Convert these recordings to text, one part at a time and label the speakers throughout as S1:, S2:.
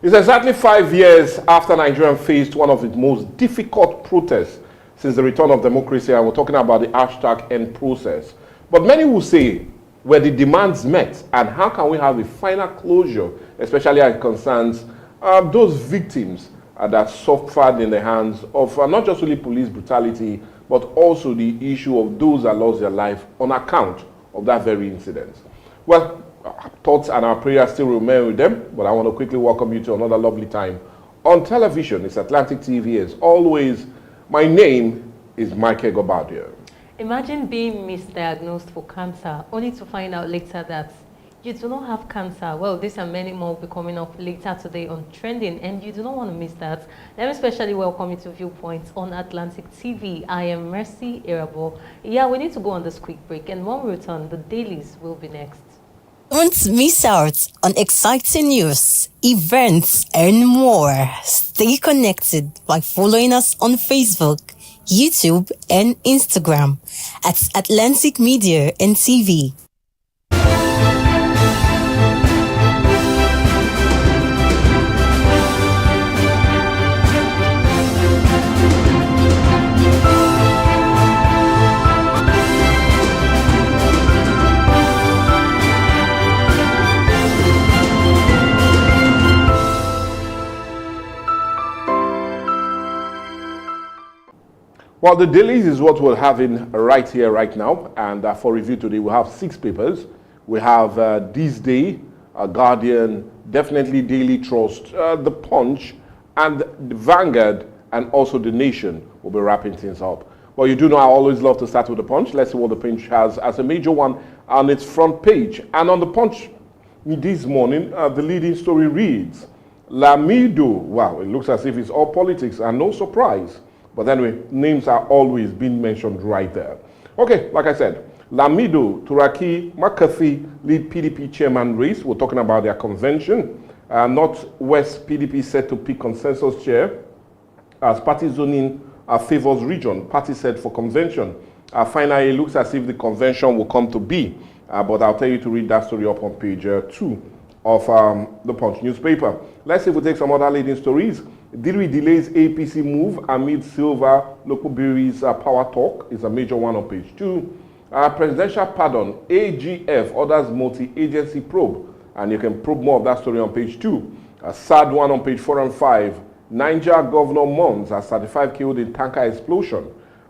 S1: It's exactly 5 years after Nigeria faced one of its most difficult protests since the return of democracy, and we're talking about the hashtag end process. But many will say, were the demands met, and how can we have a final closure, especially as it concerns those victims that suffered in the hands of not just only police brutality, but also the issue of those that lost their life on account of that very incident. Well, our thoughts and our prayers still remain with them, but I want to quickly welcome you to another lovely time on television. It's Atlantic TV. As always, my name is Michael Gobadia.
S2: Imagine being misdiagnosed for cancer, only to find out later that you do not have cancer. Well, this and many more will be coming up later today on Trending, and you do not want to miss that. Let me especially welcome you to Viewpoint on Atlantic TV. I am Mercy Irabo. Yeah, we need to go on this quick break, and when we return, the dailies will be next.
S3: Don't miss out on exciting news, events, and more. Stay connected by following us on Facebook, YouTube, and Instagram at Atlantic Media and TV.
S1: Well, the dailies is what we're having right here, right now. And for review today, we have 6 papers. We have This Day, Guardian, definitely Daily Trust, The Punch, and the Vanguard, and also The Nation will be wrapping things up. Well, you do know I always love to start with The Punch. Let's see what The Punch has as a major one on its front page. And on The Punch this morning, the leading story reads, Lamido. Wow, it looks as if it's all politics, and no surprise. But anyway, names are always being mentioned right there. Okay, like I said, Lamido, Turaki, McCarthy lead PDP chairman race. We're talking about their convention. Northwest PDP set to pick consensus chair as party zoning favors region. Party set for convention. Finally, it looks as if the convention will come to be. But I'll tell you to read that story up on page 2 of the Punch newspaper. Let's see if we take some other leading stories. Diri delays APC move amid Silver local breweries power talk is a major one on page 2. Presidential pardon, AGF orders multi-agency probe, and you can probe more of that story on page 2. A sad one on page 4 and 5. Niger Governor Mons has 35 killed in tanker explosion.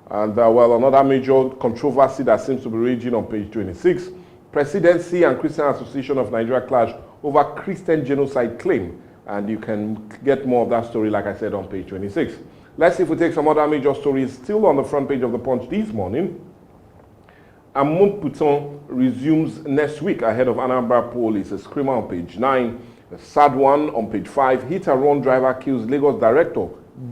S1: And well, another major controversy that seems to be raging on page 26. Presidency and Christian Association of Nigeria clash over Christian genocide claim. And you can get more of that story, like I said, on page 26. Let's see if we take some other major stories still on the front page of the Punch this morning. Amon resumes next week ahead of Anambra poll. It's a screamer on page 9. A sad one on page 5. Hit and run driver kills Lagos director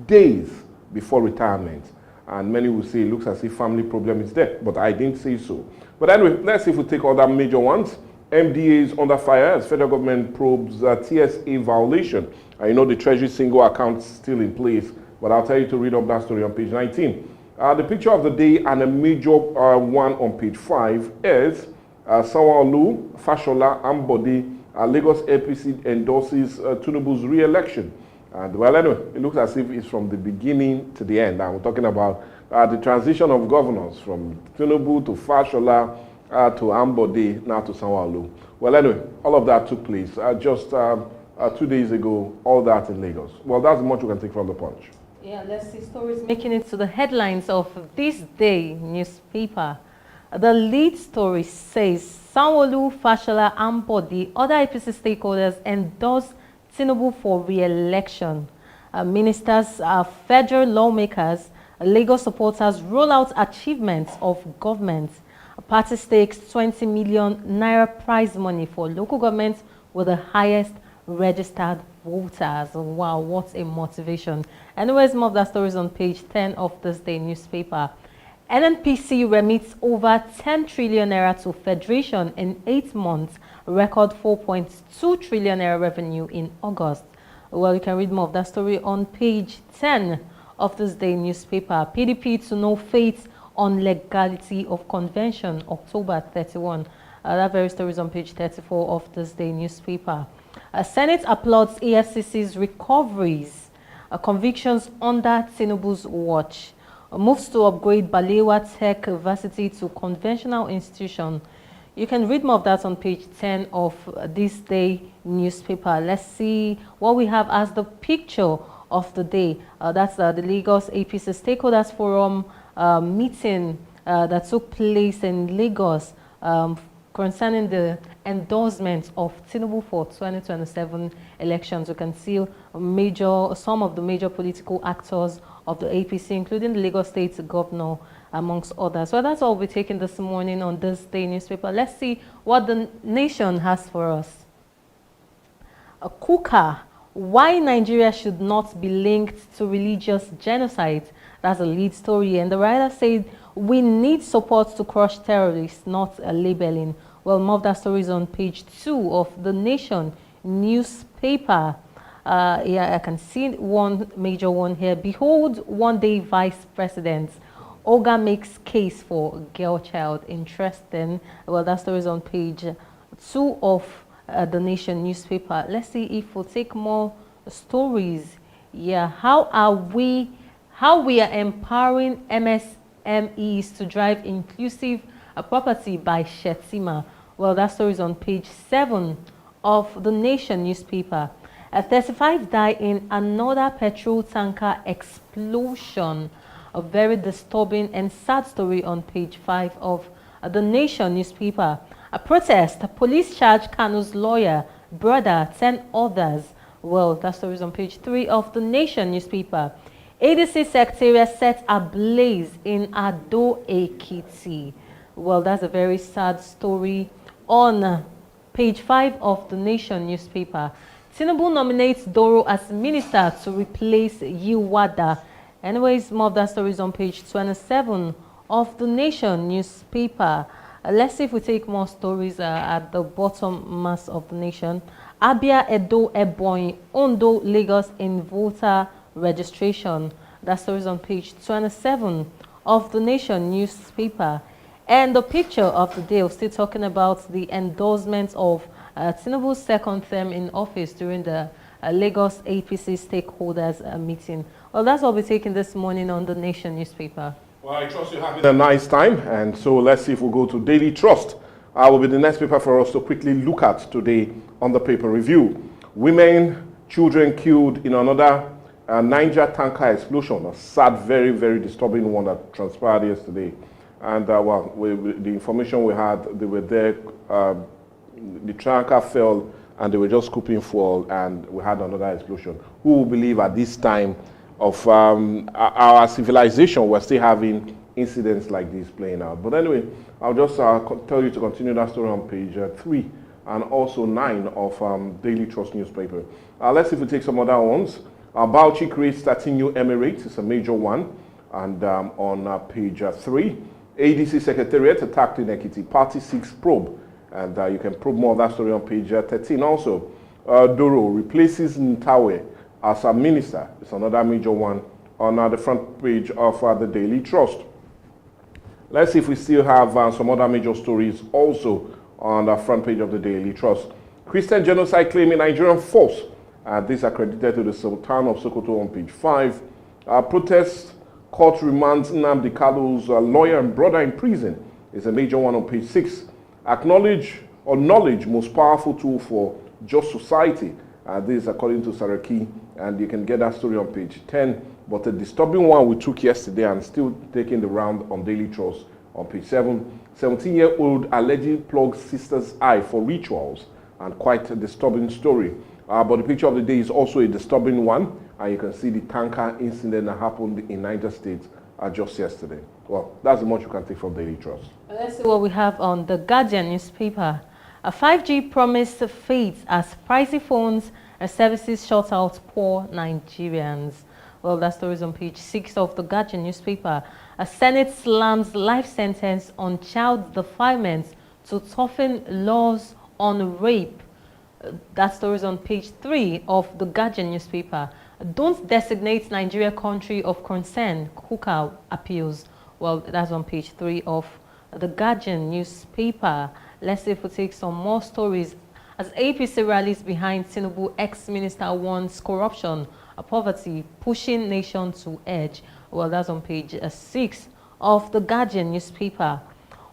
S1: days before retirement. And many will say it looks as if family problem is there, but I didn't say so. But anyway, let's see if we take other major ones. MDA is under fire as federal government probes TSA violation. You know the Treasury single account still in place, but I'll tell you to read up that story on page 19. The picture of the day and a major one on page 5 is Sanwo-Olu, Fashola, Ambode, Lagos APC endorses Tinubu's re-election. And well, anyway, it looks as if it's from the beginning to the end. And we're talking about the transition of governors from Tinubu to Fashola, to Ambode, now to Sanwo-Olu. Well, anyway, all of that took place just 2 days ago, all that in Lagos. Well, that's much we can take from the Punch.
S2: Yeah, let's see stories making it to the headlines of This Day newspaper. The lead story says, Sanwo-Olu, Fashola, Ambode, other APC stakeholders endorse Tinubu for re-election. Ministers, federal lawmakers, Lagos supporters roll out achievements of government. Party stakes 20 million naira prize money for local governments with the highest registered voters. Wow, what a motivation. Anyways, more of that stories on page 10 of This Day newspaper. NNPC remits over 10 trillion naira to Federation in 8 months, record 4.2 trillion naira revenue in August. Well, you can read more of that story on page 10 of This Day newspaper. PDP to know fate on legality of convention, October 31. That very story is on page 34 of this day newspaper. Senate applauds EFCC's recoveries, convictions under Tinubu's watch. Moves to upgrade Balewa Tech Varsity to conventional institution. You can read more of that on page 10 of this day newspaper. Let's see what we have as the picture of the day. That's the Lagos APC Stakeholders Forum meeting that took place in Lagos concerning the endorsement of Tinubu for 2027 elections. You can see some of the major political actors of the APC, including the Lagos State Governor, amongst others. So that's all we're taking this morning on this day newspaper. Let's see what the Nation has for us. Kuka, why Nigeria should not be linked to religious genocide. That's a lead story. And the writer said, we need support to crush terrorists, not labeling. Well, more of that story is on page 2 of the Nation newspaper. Yeah, I can see one major one here. Behold, one day vice president. Oga makes case for girl child. Interesting. Well, that story is on page 2 of the Nation newspaper. Let's see if we'll take more stories. Yeah, how we are empowering MSMEs to drive inclusive property by Shetima. Well, that story is on page 7 of the Nation newspaper. 35 die in another petrol tanker explosion. A very disturbing and sad story on page 5 of the Nation newspaper. A protest, police charge Kanu's lawyer, brother, 10 others. Well, that story is on page 3 of the Nation newspaper. ADC secretariat set ablaze in Ado Ekiti. Well, that's a very sad story on page 5 of the Nation newspaper. Tinubu nominates Doro as minister to replace Yiwada. Anyways, more of that story is on page 27 of the Nation newspaper. Let's see if we take more stories at the bottom mass of the Nation. Abia, Edo, Ebonyi, Ondo, Lagos in voter registration. That story is on page 27 of the Nation newspaper. And the picture of the day, we're still talking about the endorsement of Tinubu's second term in office during the Lagos APC stakeholders meeting. Well, that's all we're taking this morning on the Nation newspaper.
S1: Well, I trust you're having a nice time. And so let's see if we go to Daily Trust. Will be the next paper for us to quickly look at today on the paper review. Women, children killed in another Niger tanker explosion. A sad, very, very disturbing one that transpired yesterday. And well, the information we had, they were there, the tanker fell and they were just scooping fuel and we had another explosion. Who will believe at this time of our civilization, we're still having incidents like this playing out. But anyway, I'll just tell you to continue that story on page 3 and also 9 of Daily Trust newspaper. Let's see if we take some other ones. Bauchi creates 13 new emirates. It's a major one. And on page 3, ADC Secretariat attacked in Ekiti. Party 6 probe. And you can probe more of that story on page 13. Also, Doro replaces Ntawe as a minister. It's another major one on the front page of the Daily Trust. Let's see if we still have some other major stories also on the front page of the Daily Trust. Christian genocide claim in Nigerian force. This accredited to the Sultan of Sokoto on page 5. Protest, court remands Nnamdi Kalu's lawyer and brother in prison. It's a major one on page 6. Acknowledge or knowledge most powerful tool for just society. This is according to Saraki, and you can get that story on page 10. But a disturbing one we took yesterday and still taking the round on Daily Trust on page 7. 17-year-old allegedly plugs sister's eye for rituals, and quite a disturbing story. But the picture of the day is also a disturbing one, and you can see the tanker incident that happened in Niger State just yesterday. Well, that's the much you can take from Daily Trust.
S2: Let's see what we have on the Guardian newspaper. A 5G promise fades as pricey phones and services shut out poor Nigerians. Well, that story is on page 6 of the Guardian newspaper. A Senate slams life sentence on child defilement to toughen laws on rape. That story is on page 3 of the Guardian newspaper. Don't designate Nigeria country of concern, Kuka appeals. Well, that's on page 3 of the Guardian newspaper. Let's see if we take some more stories. As APC rallies behind Tinubu, ex-minister warns corruption, poverty, pushing nation to edge. Well, that's on page 6 of the Guardian newspaper.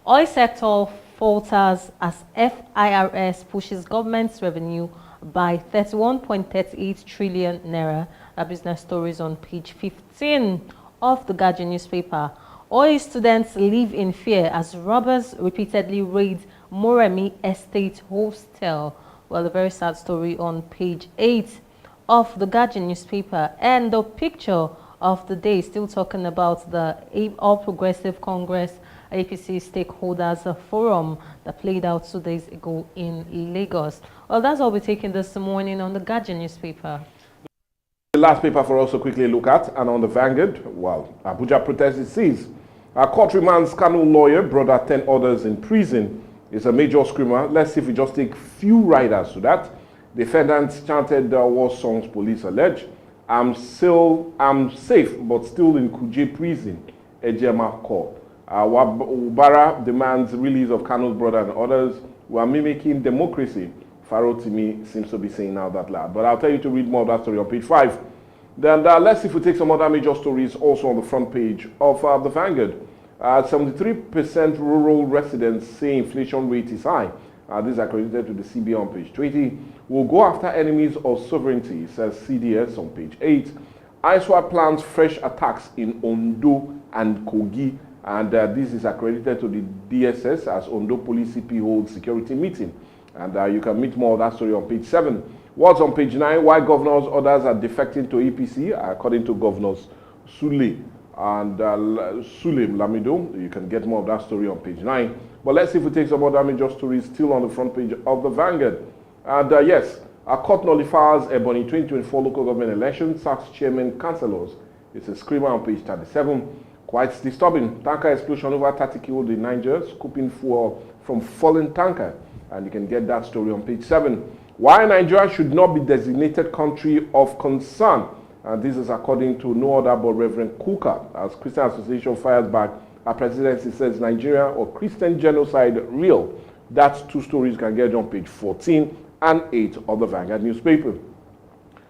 S2: Oil sector falters as FIRS pushes government's revenue by 31.38 trillion naira. That business stories on page 15 of the Guardian newspaper. Oil students live in fear as robbers repeatedly raid Moremi Estate Hostel. Well, a very sad story on page 8 of the Guardian newspaper. And the picture of the day, still talking about the All Progressive Congress APC Stakeholders Forum that played out 2 days ago in Lagos. Well, that's all we're taking this morning on the Guardian newspaper.
S1: The last paper for us to quickly look at, and on the Vanguard, well, Abuja protest is seized. A court remands Kanu lawyer, brother 10 others in prison. It's a major screamer. Let's see if we just take few riders to that. Defendants chanted war songs, police allege. I'm safe, but still in Kuje prison, Ejema court. Ubara demands release of Kanu's brother and others who are mimicking democracy. Faro Timi seems to be saying now that loud. But I'll tell you to read more of that story on page 5. Then let's see if we take some other major stories also on the front page of the Vanguard. 73% rural residents say inflation rate is high. This is accredited to the CBA on page 20. We'll go after enemies of sovereignty, says CDS on page 8. ISWAP plans fresh attacks in Ondo and Kogi. And this is accredited to the DSS as Ondo Police CP holds security meeting. And you can meet more of that story on page 7. What's on page 9? Why governors' orders are defecting to APC, according to governors Sule and Suleim Lamido. You can get more of that story on page 9. But let's see if we take some other major stories still on the front page of the Vanguard. And yes, a court nullifies Ebony 2024 local government elections, sacks chairman, councillors. It's a screamer on page 37. Quite disturbing. Tanker explosion over 30 killed in Niger, scooping fuel from fallen tanker. And you can get that story on page 7. Why Nigeria should not be designated country of concern. And this is according to no other but Reverend Kuka, as Christian Association fires back. Our presidency says Nigeria or Christian genocide real. That's 2 stories you can get on page 14 and 8 of the Vanguard newspaper.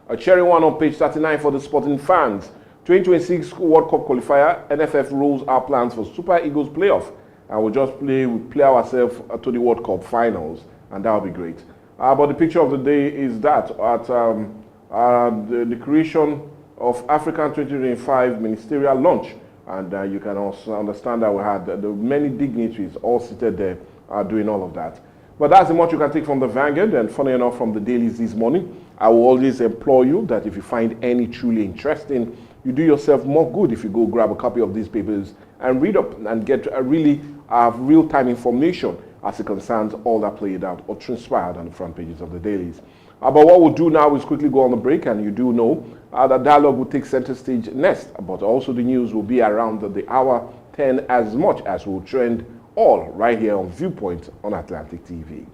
S1: A cherry one on page 39 for the sporting fans. 2026 World Cup qualifier, NFF rolls our plans for Super Eagles playoff. And we'll just play ourselves to the World Cup finals. And that'll be great. But the picture of the day is that at the creation of African 2025 ministerial launch. And you can also understand that we had the many dignitaries all seated there doing all of that. But that's the much you can take from the Vanguard. And funny enough, from the dailies this morning, I will always implore you that if you find any truly interesting, you do yourself more good if you go grab a copy of these papers and read up and get a really real-time information as it concerns all that played out or transpired on the front pages of the dailies. But what we'll do now is quickly go on the break, and you do know that dialogue will take center stage next, but also the news will be around the hour 10 as much as will trend all right here on Viewpoint on Atlantic TV.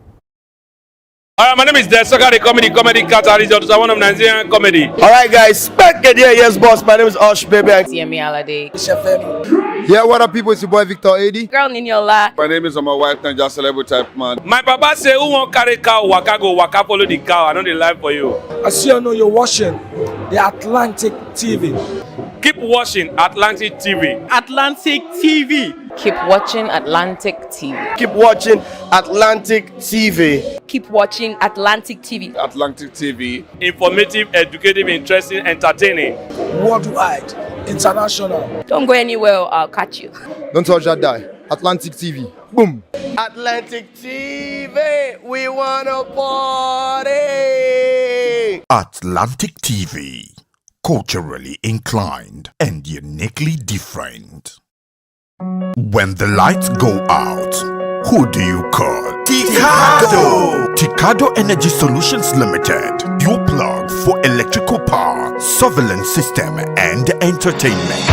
S4: My name is Desoka, the comedy catalyst of one of Nigerian comedy.
S5: All right, guys, back again. Yes, boss. My name is Osh, baby.
S6: Yemi Alade.
S5: Yeah, what up, people? It's your boy Victor Adi.
S6: Girl Niniola.
S7: My name is my wife, Ninja Celebrity type man.
S4: My papa say, who won't carry cow, waka go, waka follow the cow. I know the life for you.
S8: I see you know you're watching the Atlantic TV.
S4: Keep watching Atlantic TV.
S6: Atlantic TV. Keep watching Atlantic TV.
S5: Keep watching Atlantic TV.
S6: Keep watching Atlantic TV.
S7: Atlantic TV.
S4: Informative, educative, interesting, entertaining.
S8: Worldwide, international.
S6: Don't go anywhere, I'll catch you.
S5: Don't touch that die. Atlantic TV. Boom. Atlantic TV. We wanna party.
S9: Atlantic TV. Culturally inclined and uniquely different. When the lights go out, who do you call? Ticado! Ticado Energy Solutions Limited. Your plug for electrical power, surveillance system and entertainment.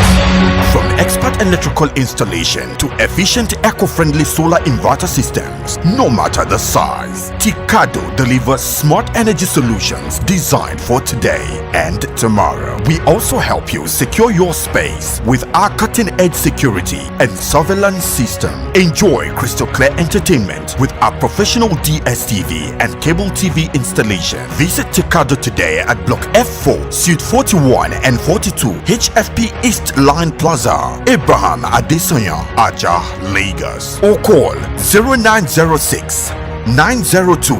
S9: From expert smart electrical installation to efficient eco-friendly solar inverter systems, no matter the size. Ticado delivers smart energy solutions designed for today and tomorrow. We also help you secure your space with our cutting-edge security and surveillance system. Enjoy crystal clear entertainment with our professional DSTV and cable TV installation. Visit Ticado today at Block F4, Suite 41 and 42, HFP East Line Plaza, Abraham Adesanya, Aja, Lagos. Or call 0906 902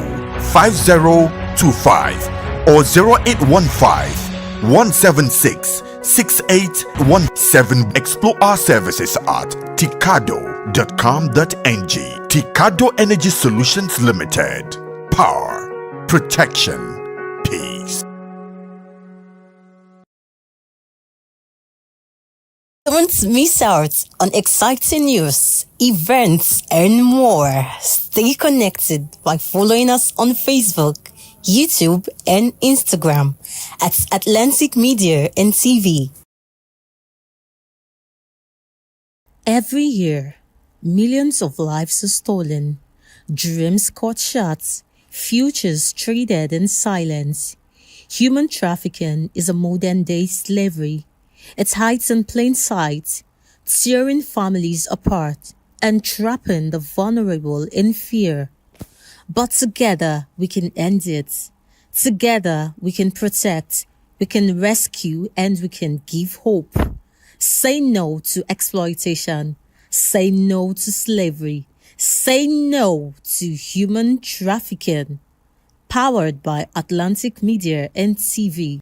S9: 5025 or 0815 176 6817. Explore our services at ticado.com.ng. Ticado Energy Solutions Limited. Power, protection, peace.
S3: Don't miss out on exciting news, events, and more. Stay connected by following us on Facebook, YouTube, and Instagram at Atlantic Media and TV. Every year, millions of lives are stolen, dreams cut short, futures traded in silence. Human trafficking is a modern-day slavery. It hides in plain sight, tearing families apart and trapping the vulnerable in fear. But together we can end it. Together we can protect, we can rescue, and we can give hope. Say no to exploitation. Say no to slavery. Say no to human trafficking. Powered by Atlantic Media and TV.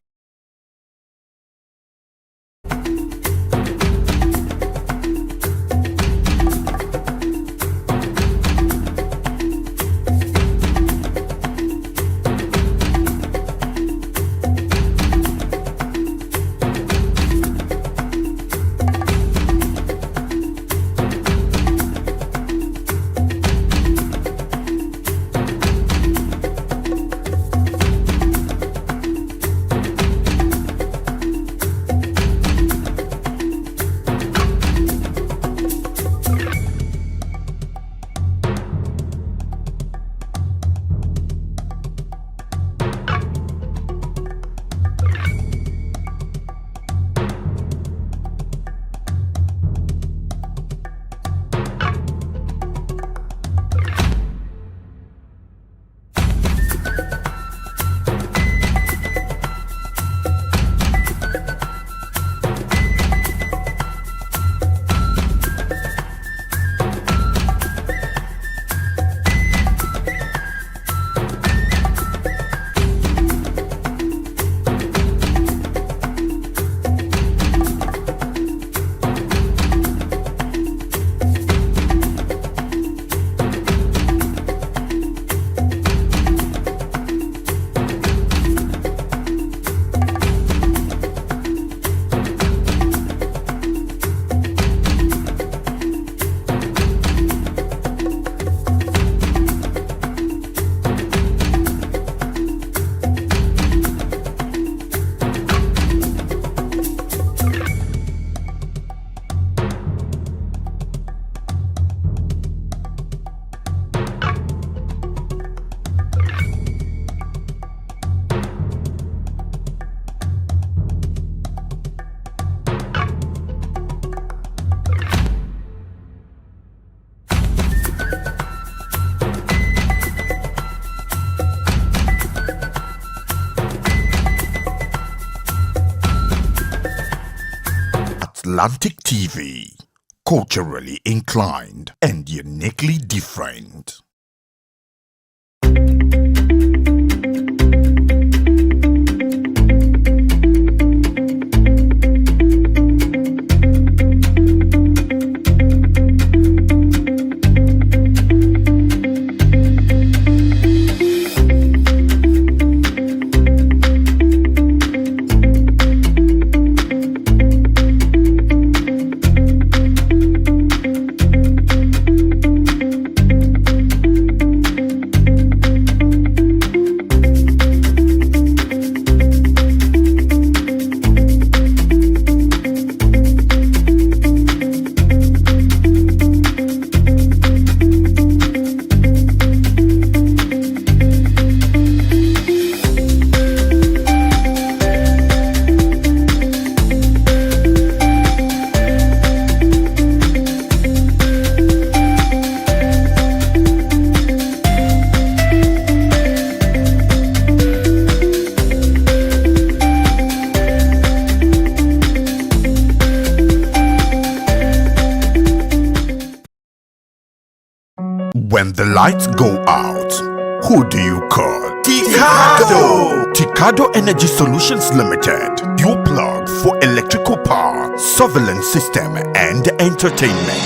S9: Atlantic TV, culturally inclined and uniquely different. When the lights go out, who do you call? Ticado! Ticado Energy Solutions Limited. Your plug for electrical power, surveillance system, and entertainment.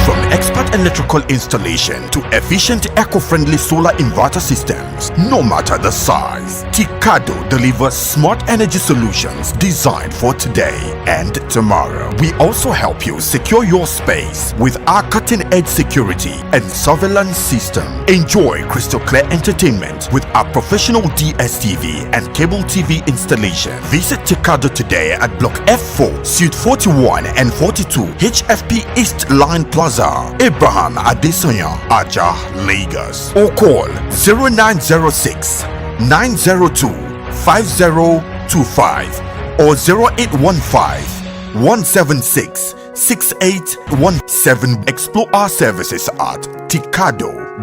S9: From expert electrical installation to efficient eco-friendly solar inverter systems, no matter the size, Ticado delivers smart energy solutions designed for today and tomorrow. We also help you secure your space with our cutting-edge security and surveillance system. Enjoy crystal clear entertainment with our professional DSTV and cable TV installation. Visit Ticado today at Block F4, Suite 41 and 42, HFP East Line Plaza, Abraham Adesanya, Aja, Lagos. Or call 0906 902 5025 or 0815 176 6817. Explore our services at ticado.com.ng.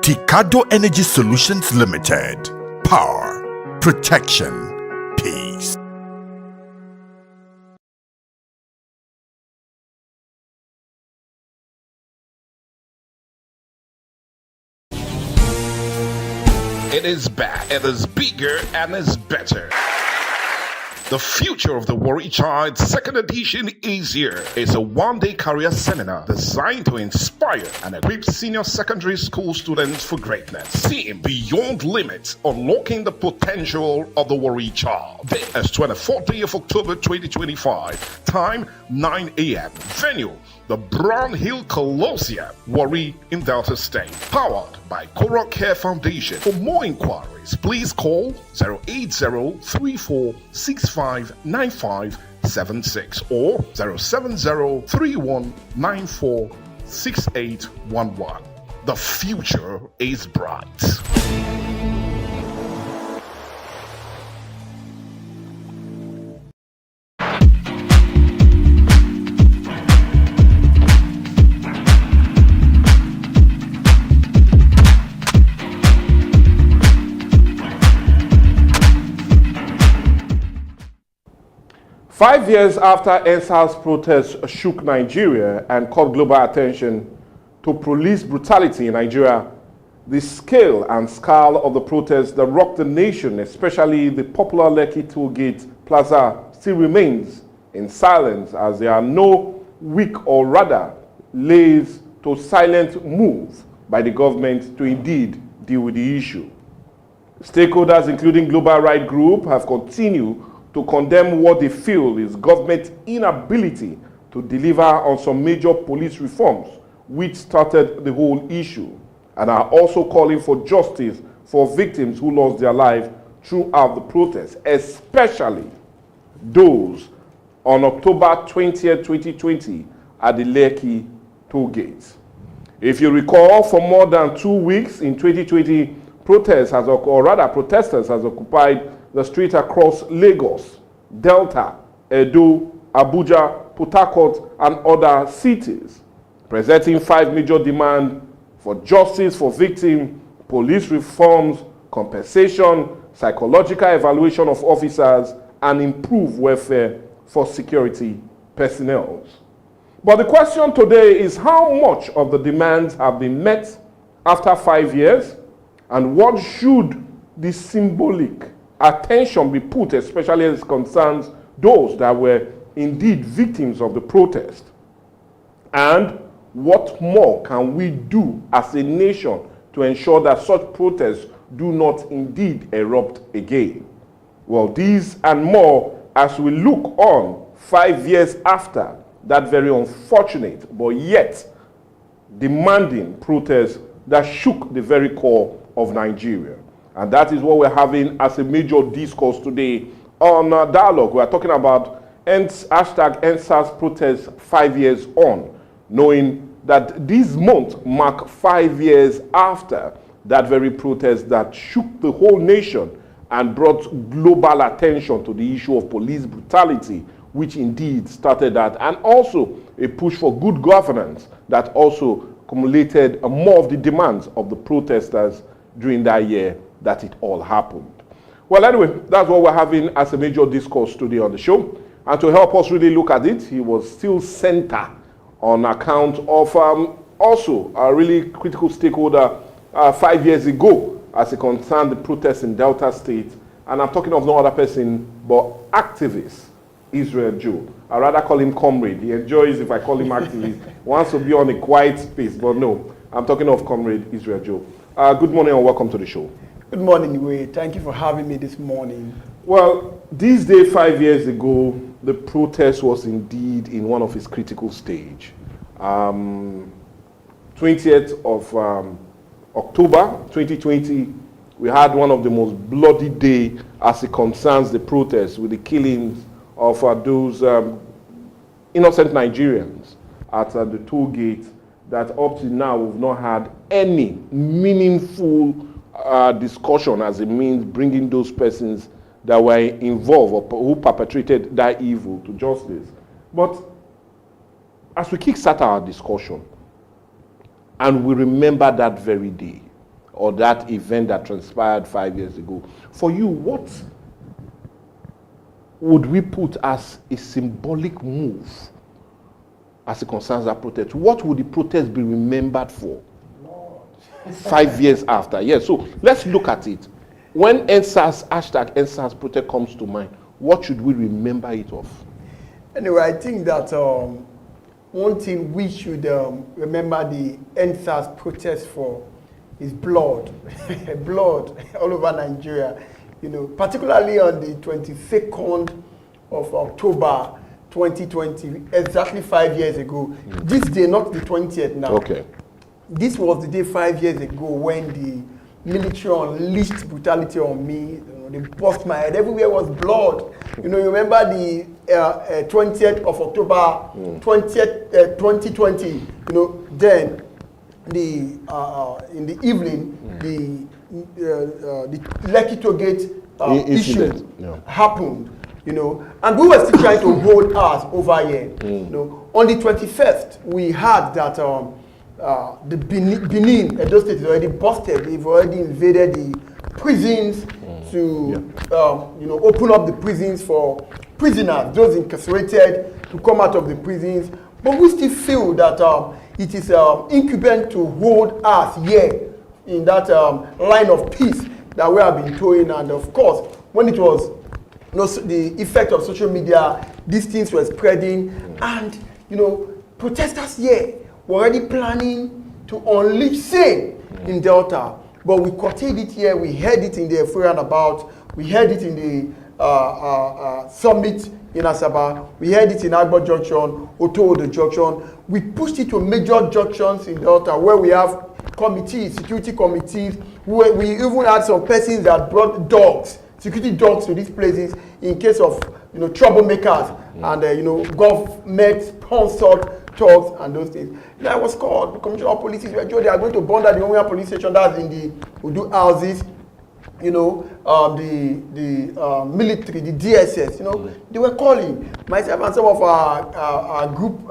S9: Ticado Energy Solutions Limited. Power, protection, peace.
S10: It is back, it is bigger, and it's better. The Future of the Worry Child second edition is here. It's a one-day career seminar designed to inspire and equip senior secondary school students for greatness. Seeing beyond limits, unlocking the potential of the worry child. Date is 24th day of October 2025. Time 9 a.m. Venue, the Brown Hill Colosseum, Warri in Delta State. Powered by Coral Care Foundation. For more inquiries, please call 08034659576 or 07031946811. The future is bright.
S1: Five years after EndSARS protests shook Nigeria and caught global attention to police brutality in Nigeria, the scale and scale of the protests that rocked the nation, especially the popular Lekki Tollgate Plaza, still remains in silence as there are no weak or rather lays to silent move by the government to indeed deal with the issue. Stakeholders, including Global Right Group, have continued to condemn what they feel is government's inability to deliver on some major police reforms which started the whole issue, and are also calling for justice for victims who lost their lives throughout the protests, especially those on October 20th, 2020 at the Lekki Tollgate. If you recall, for more than 2 weeks in 2020, protesters has occupied the street across Lagos, Delta, Edo, Abuja, Port Harcourt, and other cities, presenting 5 major demands for justice for victims, police reforms, compensation, psychological evaluation of officers, and improved welfare for security personnel. But the question today is how much of the demands have been met after 5 years, and what should the symbolic attention be put, especially as concerns those that were indeed victims of the protest? And what more can we do as a nation to ensure that such protests do not indeed erupt again? Well, these and more as we look on 5 years after that very unfortunate but yet demanding protest that shook the very core of Nigeria. And that is what we're having as a major discourse today on Dialogue. We are talking about hashtag EndSARS protest 5 years on, knowing that this month mark 5 years after that very protest that shook the whole nation and brought global attention to the issue of police brutality, which indeed started that, and also a push for good governance that also accumulated more of the demands of the protesters during that year that it all happened. Well, anyway, that's what we're having as a major discourse today on the show. And to help us really look at it, he was still center on account of also a really critical stakeholder 5 years ago as it concerned the protests in Delta State. And I'm talking of no other person but activist Israel Joe. I rather call him comrade. He enjoys if I call him activist. Wants to be on a quiet space, but no, I'm talking of comrade Israel Joe. Good morning and welcome to the show.
S11: Good morning, Way. Thank you for having me this morning.
S1: Well, this day 5 years ago, the protest was indeed in one of its critical stage. 20th of October 2020, we had one of the most bloody day as it concerns the protests with the killings of those innocent Nigerians at the toll gate that up to now we've not had any meaningful discussion as it means bringing those persons that were involved or who perpetrated that evil to justice. But as we kickstart our discussion and we remember that very day or that event that transpired 5 years ago, for you, what would we put as a symbolic move as it concerns that protest? What would the protest be remembered for 5 years after? Yes, so let's look at it. When NSAS, hashtag NSAS protest comes to mind, what should we remember it of?
S11: Anyway, I think that one thing we should remember the NSAS protest for is blood. Blood all over Nigeria. You know, particularly on the 22nd of October 2020, exactly 5 years ago. This day, not the 20th now.
S1: Okay.
S11: This was the day 5 years ago when the military unleashed brutality on me. You know, they bust my head. Everywhere was blood. You know, you remember the 20th of October 2020. You know, then in the evening, the Lekki Gate issue happened. You know, and we were still trying to hold ours over here. You know, on the 21st, we heard that the Benin, Edo State is already busted. They've already invaded the prisons to, you know, open up the prisons for prisoners, those incarcerated, to come out of the prisons. But we still feel that it is incumbent to hold us here in that line of peace that we have been towing. And of course, when it was the effect of social media, these things were spreading, and you know, protesters here were already planning to unleash sin in Delta, but we curtailed it here. We heard it in the roundabout, we heard it in the summit in Asaba, we heard it in Agbo Junction, Otowodo Junction. We pushed it to major junctions in Delta where we have committees, security committees. We even had some persons that brought dogs, security dogs, to these places in case of, you know, troublemakers and you know, government-sponsored talks and those things. You know, I was called. The commissioner of police were told they are going to burn down the Onya police station that's in the Udu houses. You know, the military, the DSS. You know, they were calling myself and some of our group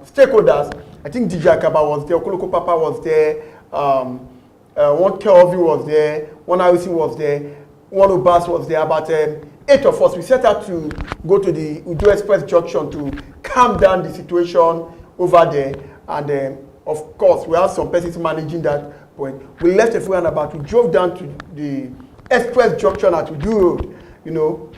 S11: stakeholders. I think DJ Akaba was there, Okoloko Papa was there, one Kelvin was there, one Arisi was there, one Obas was there. About 8 of us, we set out to go to the Udo Express Junction to calm down the situation over there. And of course, we have some persons managing that point. We left the roundabout, we drove down to the Express Junction at Udo Road. You know,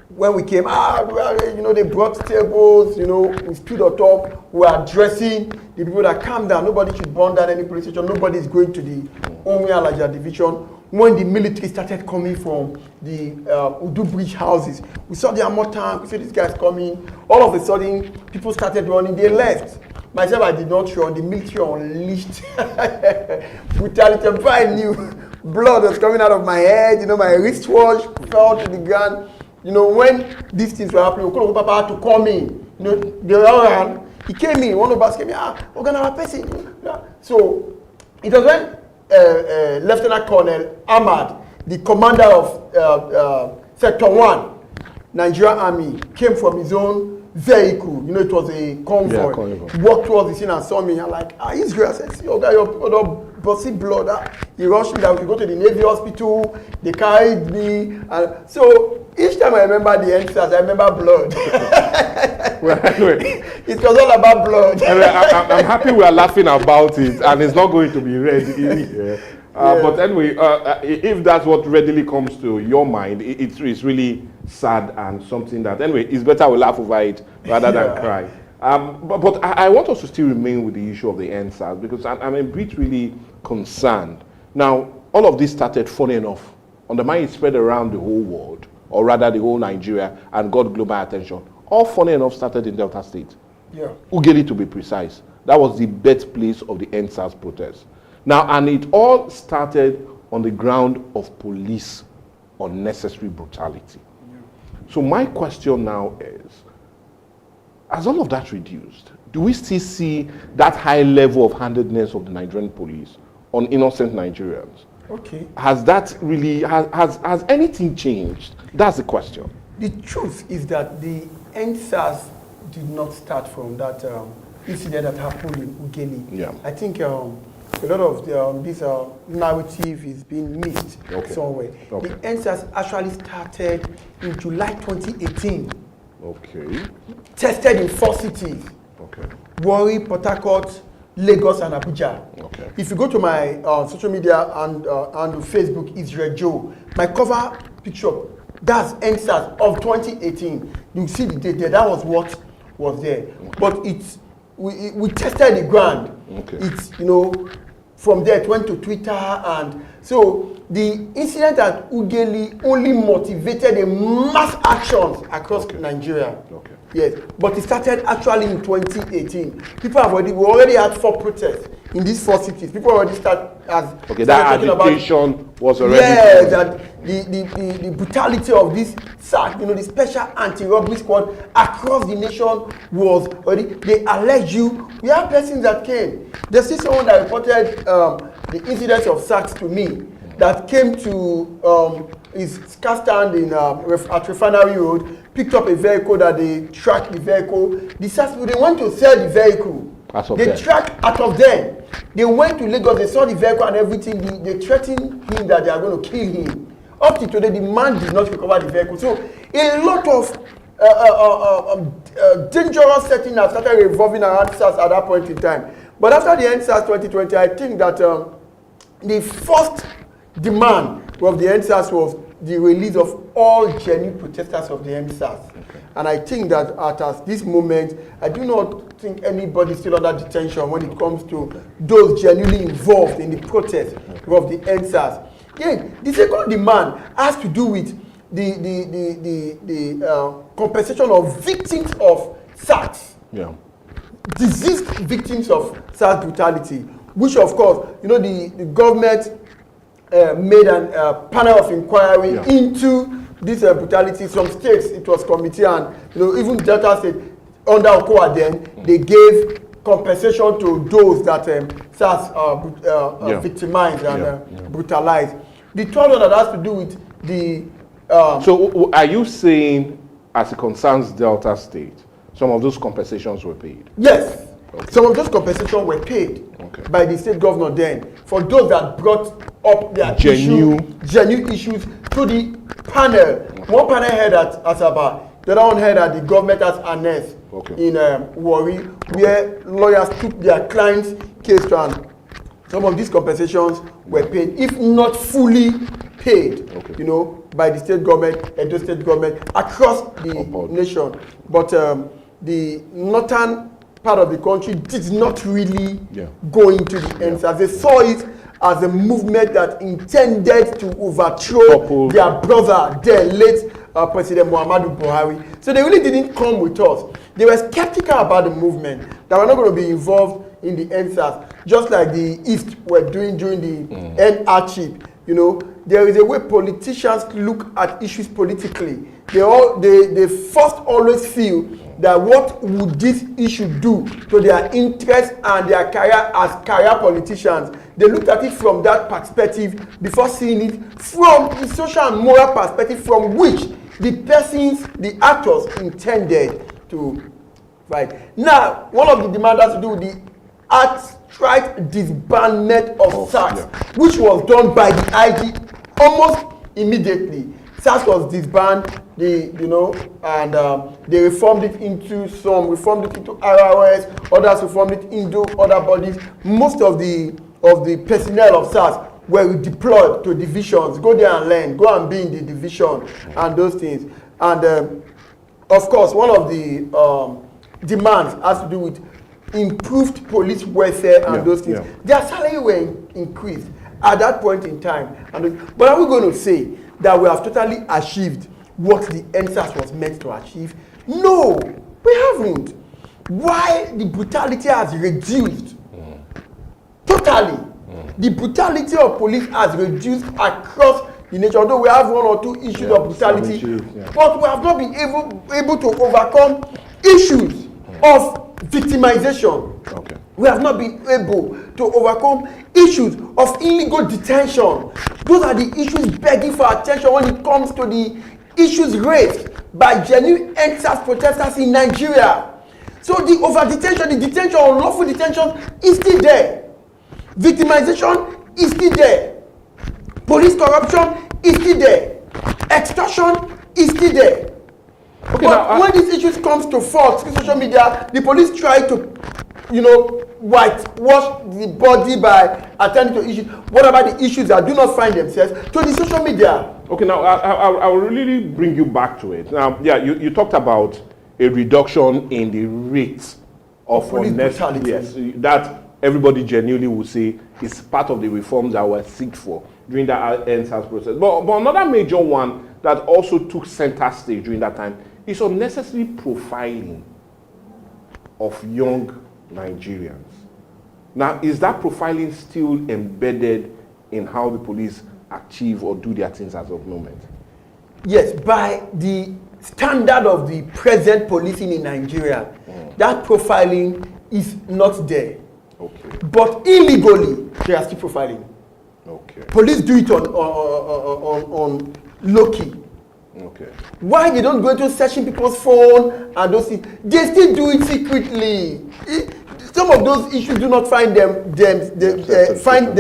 S11: when we came, you know, they brought tables, you know, we stood on top, we were addressing the people that calm down. Nobody should burn down any police station. Nobody is going to the Onwe Alaja division. When the military started coming from the Udu Bridge houses, we saw the armor tank, we saw these guys coming. All of a sudden, people started running, they left. Myself, I did not run. The military unleashed brutality. Before I knew, blood was coming out of my head, you know, my wristwatch fell to the ground. You know, when these things were happening, Okolo Papa had to come in. You know, they were all around. He came in, one of us came in, we're going to have a person. So, it was when Lieutenant Colonel Ahmad, the commander of Sector 1, Nigerian Army, came from his own vehicle. You know, it was a convoy. He walked towards the scene and saw me. I'm like, Israel. I said, see, your guy, your bossy blood. He rushed me that we could go to the Navy hospital. They carried me. So Each time I remember the answers, I remember blood.
S1: Well, anyway,
S11: it was all about blood.
S1: Anyway, I'm happy we are laughing about it, and it's not going to be read here. But anyway, if that's what readily comes to your mind, it's really sad and something that, anyway, it's better we laugh over it rather than cry. But I want us to still remain with the issue of the NSAS, because I'm a bit really concerned. Now, all of this started, funny enough, on the mind it spread around the whole world, or rather the whole Nigeria, and got global attention. All, funny enough, started in Delta State.
S11: Yeah.
S1: Ughelli, to be precise. That was the birthplace of the NSAS protest. Now, and it all started on the ground of police unnecessary brutality. Yeah. So my question now is, has all of that reduced? Do we still see that high level of handedness of the Nigerian police on innocent Nigerians?
S11: Okay.
S1: Has that really, has anything changed? That's the question.
S11: The truth is that the NSAS did not start from that incident that happened in Ughelli.
S1: Yeah.
S11: I think a lot of this narrative is being missed somewhere. Okay. The NSAS actually started in July 2018.
S1: Okay.
S11: Tested in 4 cities.
S1: Okay.
S11: Warri, Port Harcourt, Lagos, and Abuja.
S1: Okay.
S11: If you go to my social media and Facebook, Israel Joe, my cover picture, that's NSAS of 2018. You see the date there. That was what was there. Okay. But we tested the ground.
S1: Okay.
S11: It's, from there it went to Twitter, and so the incident at Ughelli only motivated a mass actions across Nigeria. Okay. Yes, but it started actually in 2018. We already had 4 protests in these 4 cities. People already start as
S1: that agitation was already.
S11: Yes, that the brutality of this SAC, the special anti-robbery squad across the nation was already. They allege you. We have persons that came. There's this someone that reported the incidents of SACs to me that came to his car stand in at Refinery Road, picked up a vehicle that they tracked the vehicle. The SARS people, they went to sell the vehicle. They tracked out of them. They went to Lagos, they saw the vehicle and everything. They threatened him that they are going to kill him. Up to today, the man did not recover the vehicle. So a lot of dangerous settings have started revolving around SARS at that point in time. But after the end SARS 2020, I think that the first demand of the NSAS was the release of all genuine protesters of the NSAS. Okay. And I think that at this moment, I do not think anybody is still under detention when it comes to those genuinely involved in the protest of the NSAS. Again, the second demand has to do with the compensation of victims of SARS. Yeah. Deceased victims of SARS brutality, which of course, the government made a panel of inquiry into this brutality. Some states, it was committee, and even Delta State, under Okowa then, they gave compensation to those that SARS victimized and brutalized. The third one that has to do with the...
S1: so are you saying, as it concerns Delta State, some of those compensations were paid?
S11: Yes. Okay. Some of those compensations were paid by the state governor then for those that brought up their genuine issues to the panel. Okay. One panel heard at Asaba, the other one heard at the government as Anes in Warri, where lawyers took their clients' case to, and some of these compensations were paid, if not fully paid, by the state government, Edo state government, across the nation. But the northern part of the country did not really go into the NSAS. They saw it as a movement that intended to overthrow their brother, their late President Muhammadu Buhari. So they really didn't come with us. They were skeptical about the movement, that we're not going to be involved in the NSAS, just like the East were doing during the NRCHIP. There is a way politicians look at issues politically. They first always feel that what would this issue do to their interests and their career as career politicians. They looked at it from that perspective before seeing it from the social and moral perspective from which the persons, the actors intended to fight. Now, one of the demands has to do with the outright disbandment of SARS, which was done by the IG almost immediately. SARS was disbanded, and they reformed it into RRS, others reformed it into other bodies. Most of the personnel of SARS were deployed to divisions. Go there and learn. Go and be in the division and those things. And of course, one of the demands has to do with improved police welfare and those things. Their salary were increased at that point in time. But are we going to say that we have totally achieved what the NSAS was meant to achieve? No, we haven't. Why the brutality has reduced? Totally. The brutality of police has reduced across the nation. Although we have one or two issues of brutality, but we have not been able to overcome issues of victimization.
S1: Okay.
S11: We have not been able to overcome issues of illegal detention. Those are the issues begging for attention when it comes to the issues raised by genuine NSAS protesters in Nigeria. So the over-detention, the detention, unlawful detention is still there. Victimization is still there. Police corruption is still there. Extortion is still there. Okay, but when these issues comes to fore, social media, the police try to, whitewash the body by attending to issues. What about the issues that do not find themselves to the social media?
S1: Okay, now I will really bring you back to it. Now, you talked about a reduction in the rate of
S11: police brutality.
S1: Yes, that everybody genuinely will say is part of the reforms that were sought for during that NSAS process. But another major one that also took center stage during that time is unnecessary profiling of young Nigerians. Now, is that profiling still embedded in how the police achieve or do their things as of moment?
S11: Yes, by the standard of the present policing in Nigeria, that profiling is not there.
S1: Okay.
S11: But illegally, they are still profiling.
S1: Okay.
S11: Police do it on low-key.
S1: Okay.
S11: Why they don't go into searching people's phone and those things? They still do it secretly. Some of those issues do not find find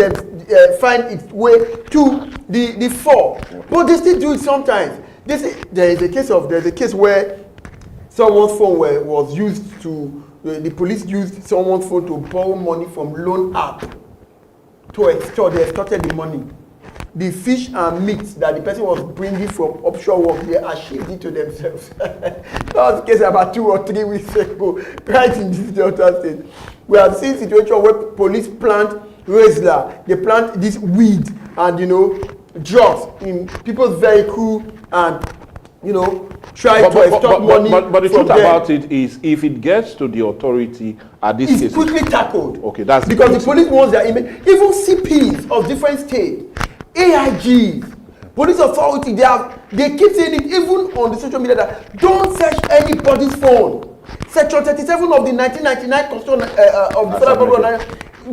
S11: its way to the fore. But they still do it sometimes. There's a case where someone's phone was used to. The police used someone's phone to borrow money from loan app to extort. They extorted the money. The fish and meat that the person was bringing from offshore work, they achieved it to themselves. That was the case about 2 or 3 weeks ago, right in this Delta State. We have seen situations where police plant Razor, they plant this weed and drugs in people's vehicle and try to extort money.
S1: But the truth about it is, if it gets to the authority at this case,
S11: it's quickly tackled.
S1: Okay, that's
S11: because the police wants their image. Even CPs of different states, AIGs, police authority, they keep saying it even on the social media that don't search anybody's phone. Section 37 of the 1999 Constitution of the Federal Government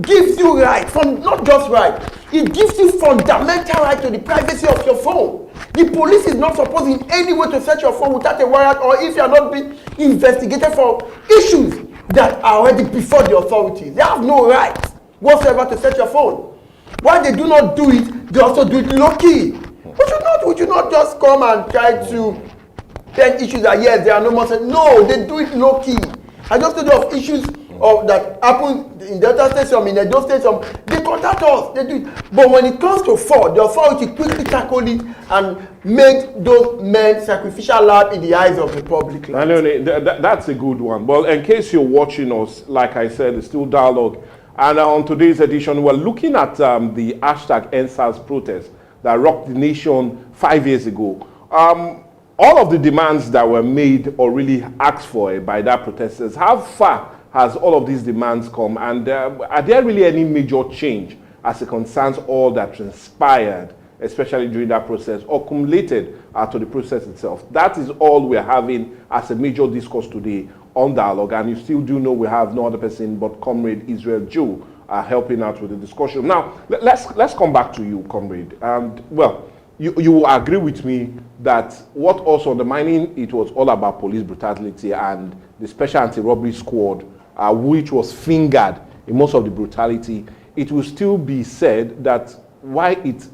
S11: gives you right, not just right, it gives you fundamental right to the privacy of your phone. The police is not supposed in any way to search your phone without a warrant, or if you are not being investigated for issues that are already before the authorities. They have no right whatsoever to search your phone. Why they do not do it, they also do it low-key. We should not just come and try to bend issues that yes, there are no more. No, they do it low-key. I just told you of issues that happen in Delta State, some in Edo State, some they contact us, they do it. But when it comes to fraud, the authority quickly tackled it and made those men sacrificial lamb in the eyes of the public.
S1: That's a good one. But in case you're watching us, like I said, it's still dialogue. And on today's edition, we're looking at the hashtag NSAS protest that rocked the nation 5 years ago. All of the demands that were made or really asked for by that protesters, how far has all of these demands come? And are there really any major change as it concerns all that transpired, especially during that process, or cumulated to the process itself? That is all we're having as a major discourse today on Dialogue. And you still do know we have no other person but Comrade Israel Joe helping out with the discussion. Now, let's come back to you, Comrade. And, well, you will agree with me that what also undermining it was all about police brutality and the Special Anti-Robbery Squad, which was fingered in most of the brutality. It will still be said that why it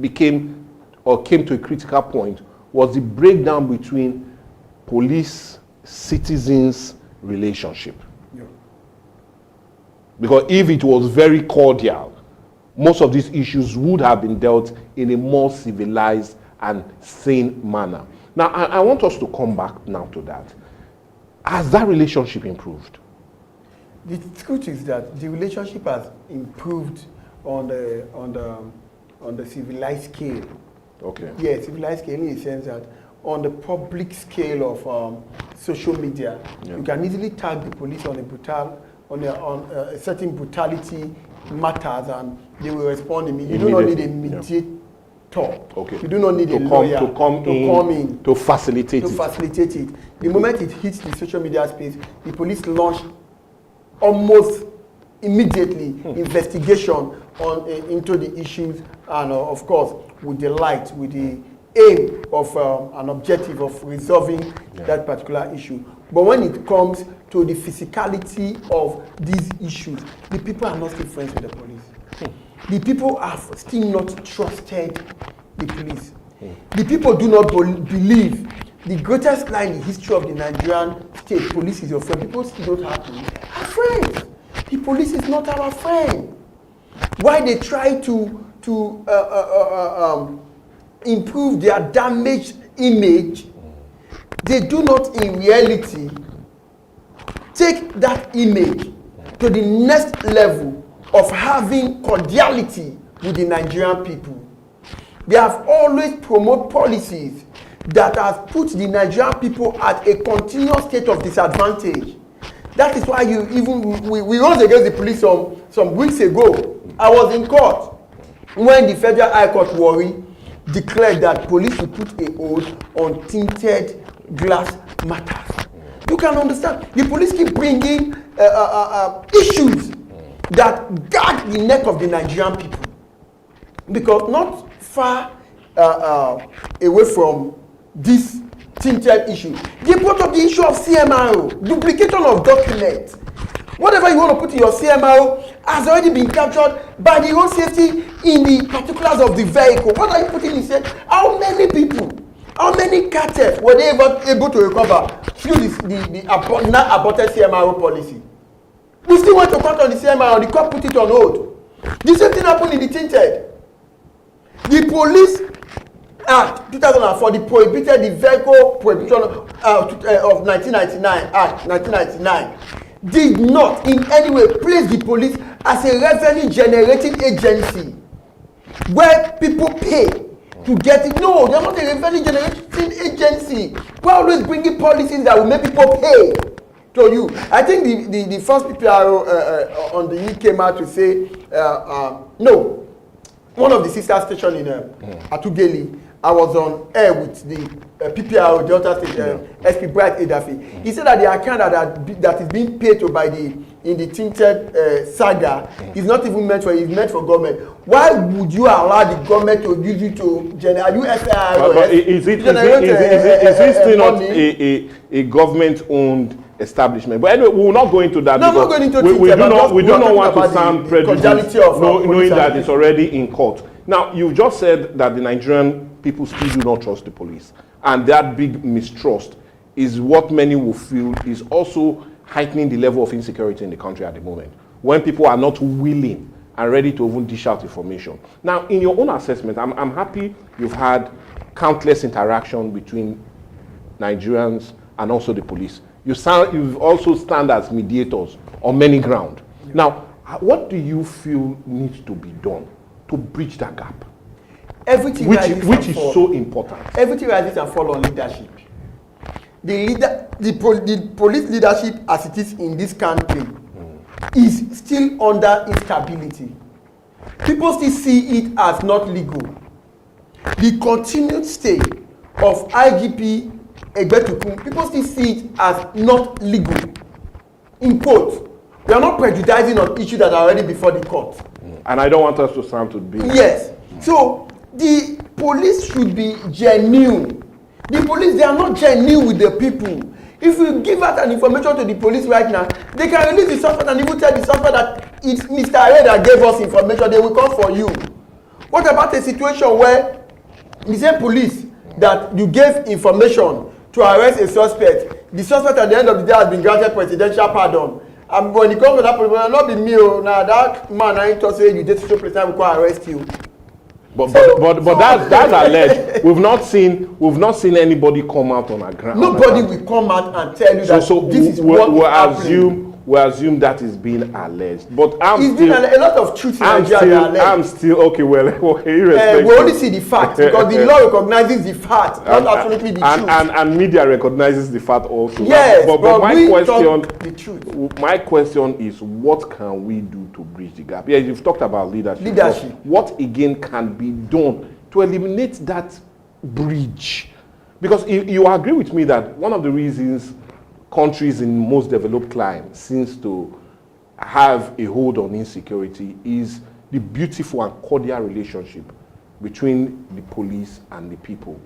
S1: became or came to a critical point was the breakdown between police-citizens relationship.
S11: Yeah.
S1: Because if it was very cordial, most of these issues would have been dealt in a more civilized and sane manner. Now, I want us to come back now to that. Has that relationship improved?
S11: The truth is that the relationship has improved on the civilized scale.
S1: Okay.
S11: Yes, civilized scale in the sense that on the public scale of social media, you can easily tag the police on a certain brutality matters, and they will respond immediately. You do not need a mediator.
S1: Okay.
S11: You do not need a lawyer
S1: to come in to facilitate
S11: it. The moment it hits the social media space, the police launch almost immediately investigation into the issues, and of course with the aim of an objective of resolving that particular issue. But when it comes to the physicality of these issues, the people are not still friends with the police. The people have still not trusted the police. The people do not believe. The greatest lie in the history of the Nigerian state, police is your friend. People still don't have police. Our friends. The police is not our friend. Why they try to improve their damaged image, they do not in reality take that image to the next level of having cordiality with the Nigerian people. They have always promoted policies that have put the Nigerian people at a continuous state of disadvantage. That is why we rose against the police some weeks ago. I was in court when the Federal High Court Warri declared that police should put a hold on tinted glass matters. You can understand. The police keep bringing issues that guard the neck of the Nigerian people. Because not far away from this tinted issue, they brought up the issue of CMRO, duplication of documents. Whatever you want to put in your CMRO has already been captured by the road safety in the particulars of the vehicle. What are you putting in? How many people, how many cartels were they able to recover through the now aborted CMRO policy? We still want to cut on the CMRO, the court put it on hold. The same thing happened in the tinted. The Police Act 2004, the prohibited the vehicle prohibition of 1999 Act 1999 did not in any way place the police as a revenue generating agency where people pay to get it. No, they are not a revenue generating agency. We're always bringing policies that will make people pay to you. I think the first PPRO on the E came out to say no. One of the sister stations in Atugeli, I was on air with the PPRO, the other station, SP Bright Edafi. He said that the account that is being paid to in the tinted saga is not even meant for, it's meant for government. Why would you allow the government to use it to generate? Are you SIR?
S1: Is it still not a government-owned establishment? But anyway, we will not go into that.
S11: No, I'm not going into
S1: we do not want to sound prejudiced, knowing that it's already in court. Now, you just said that the Nigerian people still do not trust the police, and that big mistrust is what many will feel is also heightening the level of insecurity in the country at the moment, when people are not willing and ready to even dish out information. Now, in your own assessment, I'm happy you've had countless interaction between Nigerians and also the police. You've also stand as mediators on many grounds. Yeah. Now, what do you feel needs to be done to bridge that gap?
S11: Everything
S1: which is so important.
S11: Everything rises and falls on leadership. The police leadership as it is in this country is still under instability. People still see it as not legal. The continued stay of IGP Egbetukun, people still see it as not legal. In quote, we are not prejudicing on issues that are already before the court.
S1: And I don't want us to sound too big.
S11: Yes. So the police should be genuine. The police, they are not genuine with the people. If you give out an information to the police right now, they can release the suspect and even tell the suspect that it's Mr. A that gave us information, they will come for you. What about a situation where The same police that you gave information to arrest a suspect, the suspect at the end of the day has been granted presidential pardon. And when it comes to that police, not be me, now that man I ain't say you did social place time we can arrest you.
S1: But that's alleged. We've not seen anybody come out on a ground.
S11: Nobody will come out and tell you that this is what is happening.
S1: We assume that is being alleged. But
S11: It's been a lot of truth in Nigeria.
S1: I'm still okay. Well,
S11: we only see the fact because the law recognizes the fact, not absolutely the truth.
S1: And media recognizes the fact also.
S11: Yes,
S1: but
S11: my
S1: question is, what can we do to bridge the gap? Yeah, you've talked about leadership. What again can be done to eliminate that bridge? Because you agree with me that one of the reasons countries in most developed climes seems to have a hold on insecurity is the beautiful and cordial relationship between the police and the people.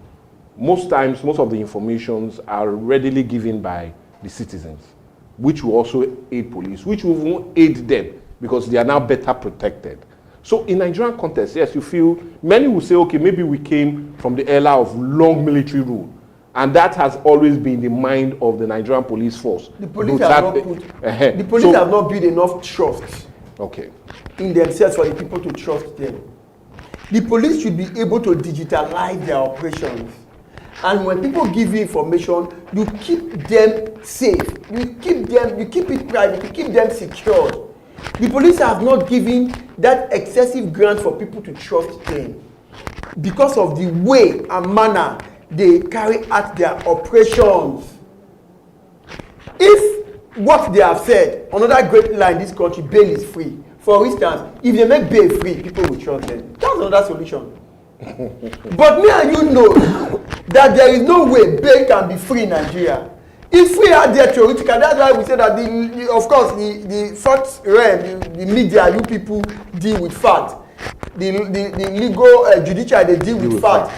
S1: Most times, most of the informations are readily given by the citizens, which will also aid police, which will aid them because they are now better protected. So in Nigerian context, yes, you feel, many will say, okay, maybe we came from the era of long military rule. And that has always been the mind of the Nigerian police force.
S11: The police have not built enough trust in themselves for the people to trust them. The police should be able to digitalize their operations. And when people give you information, you keep them safe. You keep it private, you keep them secured. The police have not given that excessive grant for people to trust them because of the way and manner they carry out their operations. If what they have said, another great line in this country, bail is free. For instance, if they make bail free, people will trust them. That's another solution. But me and you know that there is no way bail can be free in Nigeria. If we are there theoretically, that's why we say that the fact realm, the media, you people deal with fact. The legal judiciary, they deal with fact.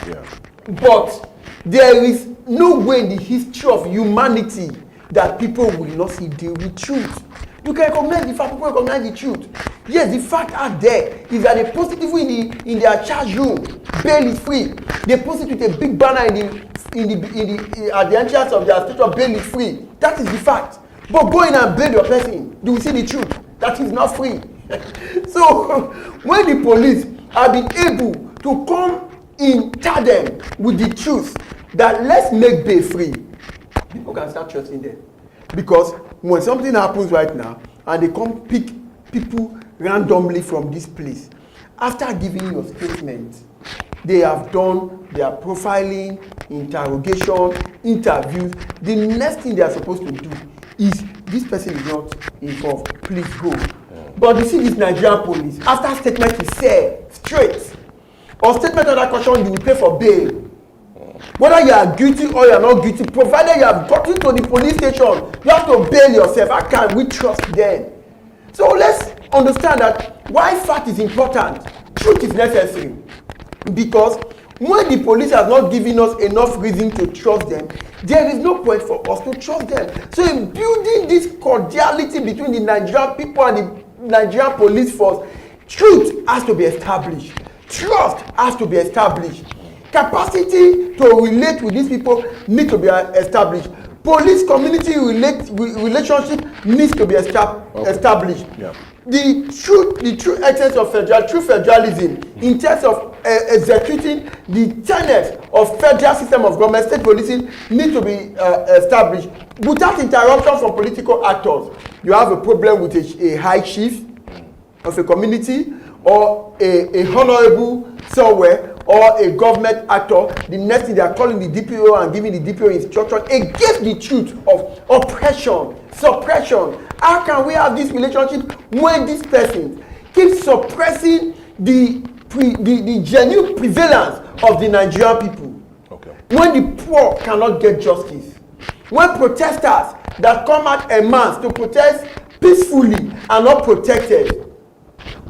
S11: But there is no way in the history of humanity that people will not see deal with truth. You can recognize the fact, people recognize the truth. Yes, the fact out there is that they post it even in their charge room. Bail is free. They post it with a big banner at the entrance of their station. Bail is free. That is the fact. But go in and bail your person, you will see the truth. That is not free. So when the police have been able to come in tandem with the truth that let's make bail free, people can start trusting them. Because when something happens right now and they come pick people randomly from this place, after giving your statement, they have done their profiling, interrogation, interviews. The next thing they are supposed to do is, this person is not involved, please go. But you see this Nigerian police, after statement is said straight, or statement under caution, you will pay for bail. Whether you are guilty or you are not guilty, provided you have gotten to the police station, you have to bail yourself. How can we trust them? So let's understand that why fact is important, truth is necessary. Because when the police has not given us enough reason to trust them, there is no point for us to trust them. So in building this cordiality between the Nigerian people and the Nigerian police force, truth has to be established. Trust has to be established. Capacity to relate with these people needs to be established. Police community relationship needs to be established. Yeah. The true essence of federalism in terms of executing the tenets of federal system of government, state policing need to be established without interruption from political actors. You have a problem with a high chief of a community or a honorable somewhere or a government actor, the next thing they are calling the DPO and giving the DPO instruction against the truth of oppression, suppression. How can we have this relationship when this person keeps suppressing the genuine prevalence of the Nigerian people? Okay. When the poor cannot get justice, when protesters that come out en masse to protest peacefully are not protected,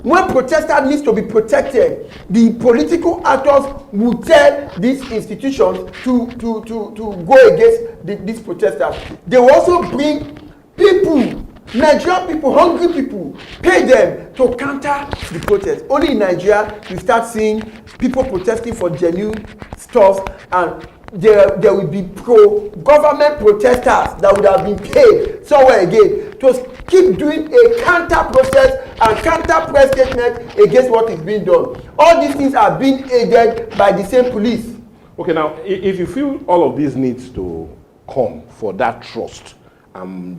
S11: when protesters need to be protected, the political actors will tell these institutions to go against these protesters. They will also bring people Nigerian people, hungry people, pay them to counter the protest. Only in Nigeria, you start seeing people protesting for genuine stuff, and there will be pro-government protesters that would have been paid somewhere again to keep doing a counter protest and counter press statement against what is being done. All these things are being aided by the same police.
S1: Okay, now, if you feel all of this needs to come for that trust and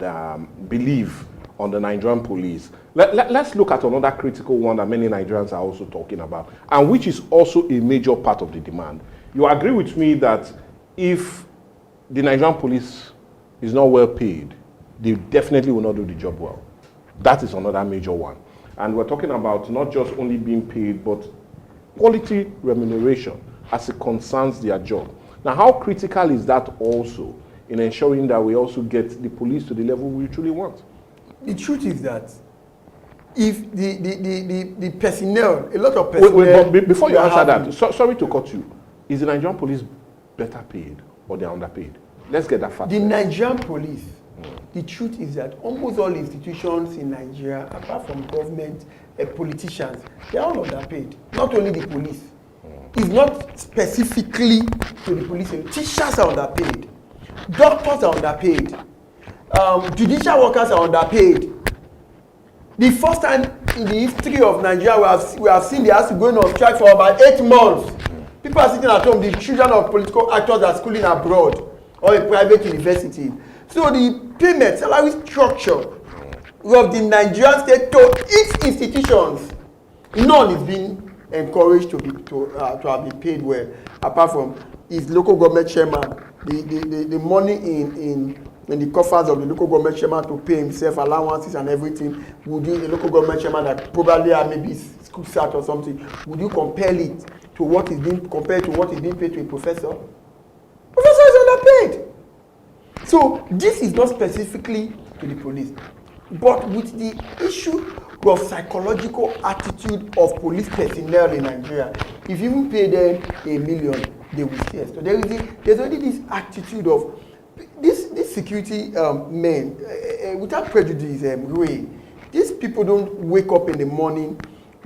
S1: belief on the Nigerian police, let's look at another critical one that many Nigerians are also talking about, and which is also a major part of the demand. You agree with me that if the Nigerian police is not well paid, they definitely will not do the job well. That is another major one. And we're talking about not just only being paid, but quality remuneration as it concerns their job. Now, how critical is that also in ensuring that we also get the police to the level we truly want?
S11: The truth is that if the personnel, a lot of personnel...
S1: But before you answer that, sorry to cut you, is the Nigerian police better paid or they're underpaid? Let's get that fact.
S11: The Nigerian police, the truth is that almost all institutions in Nigeria, apart from government, politicians, they're all underpaid. Not only the police. It's not specifically to the police. Teachers are underpaid. Doctors are underpaid. Judicial workers are underpaid. The first time in the history of Nigeria we have seen the house going on strike for about 8 months. People are sitting at home. The children of political actors are schooling abroad or a private university. So the payment, salary structure of the Nigerian state to its institutions, none is being encouraged to have been paid well, apart from his local government chairman. The money in the coffers of the local government chairman to pay himself allowances and everything, would you, a local government chairman that probably had maybe school start or something, would you compare it to what is being compared to what is being paid to a professor? Professor is underpaid. So this is not specifically to the police, but with the issue of psychological attitude of police personnel in Nigeria, if you even pay them $1 million, they will stay. So there's already this attitude of this security men, without prejudice, these people don't wake up in the morning,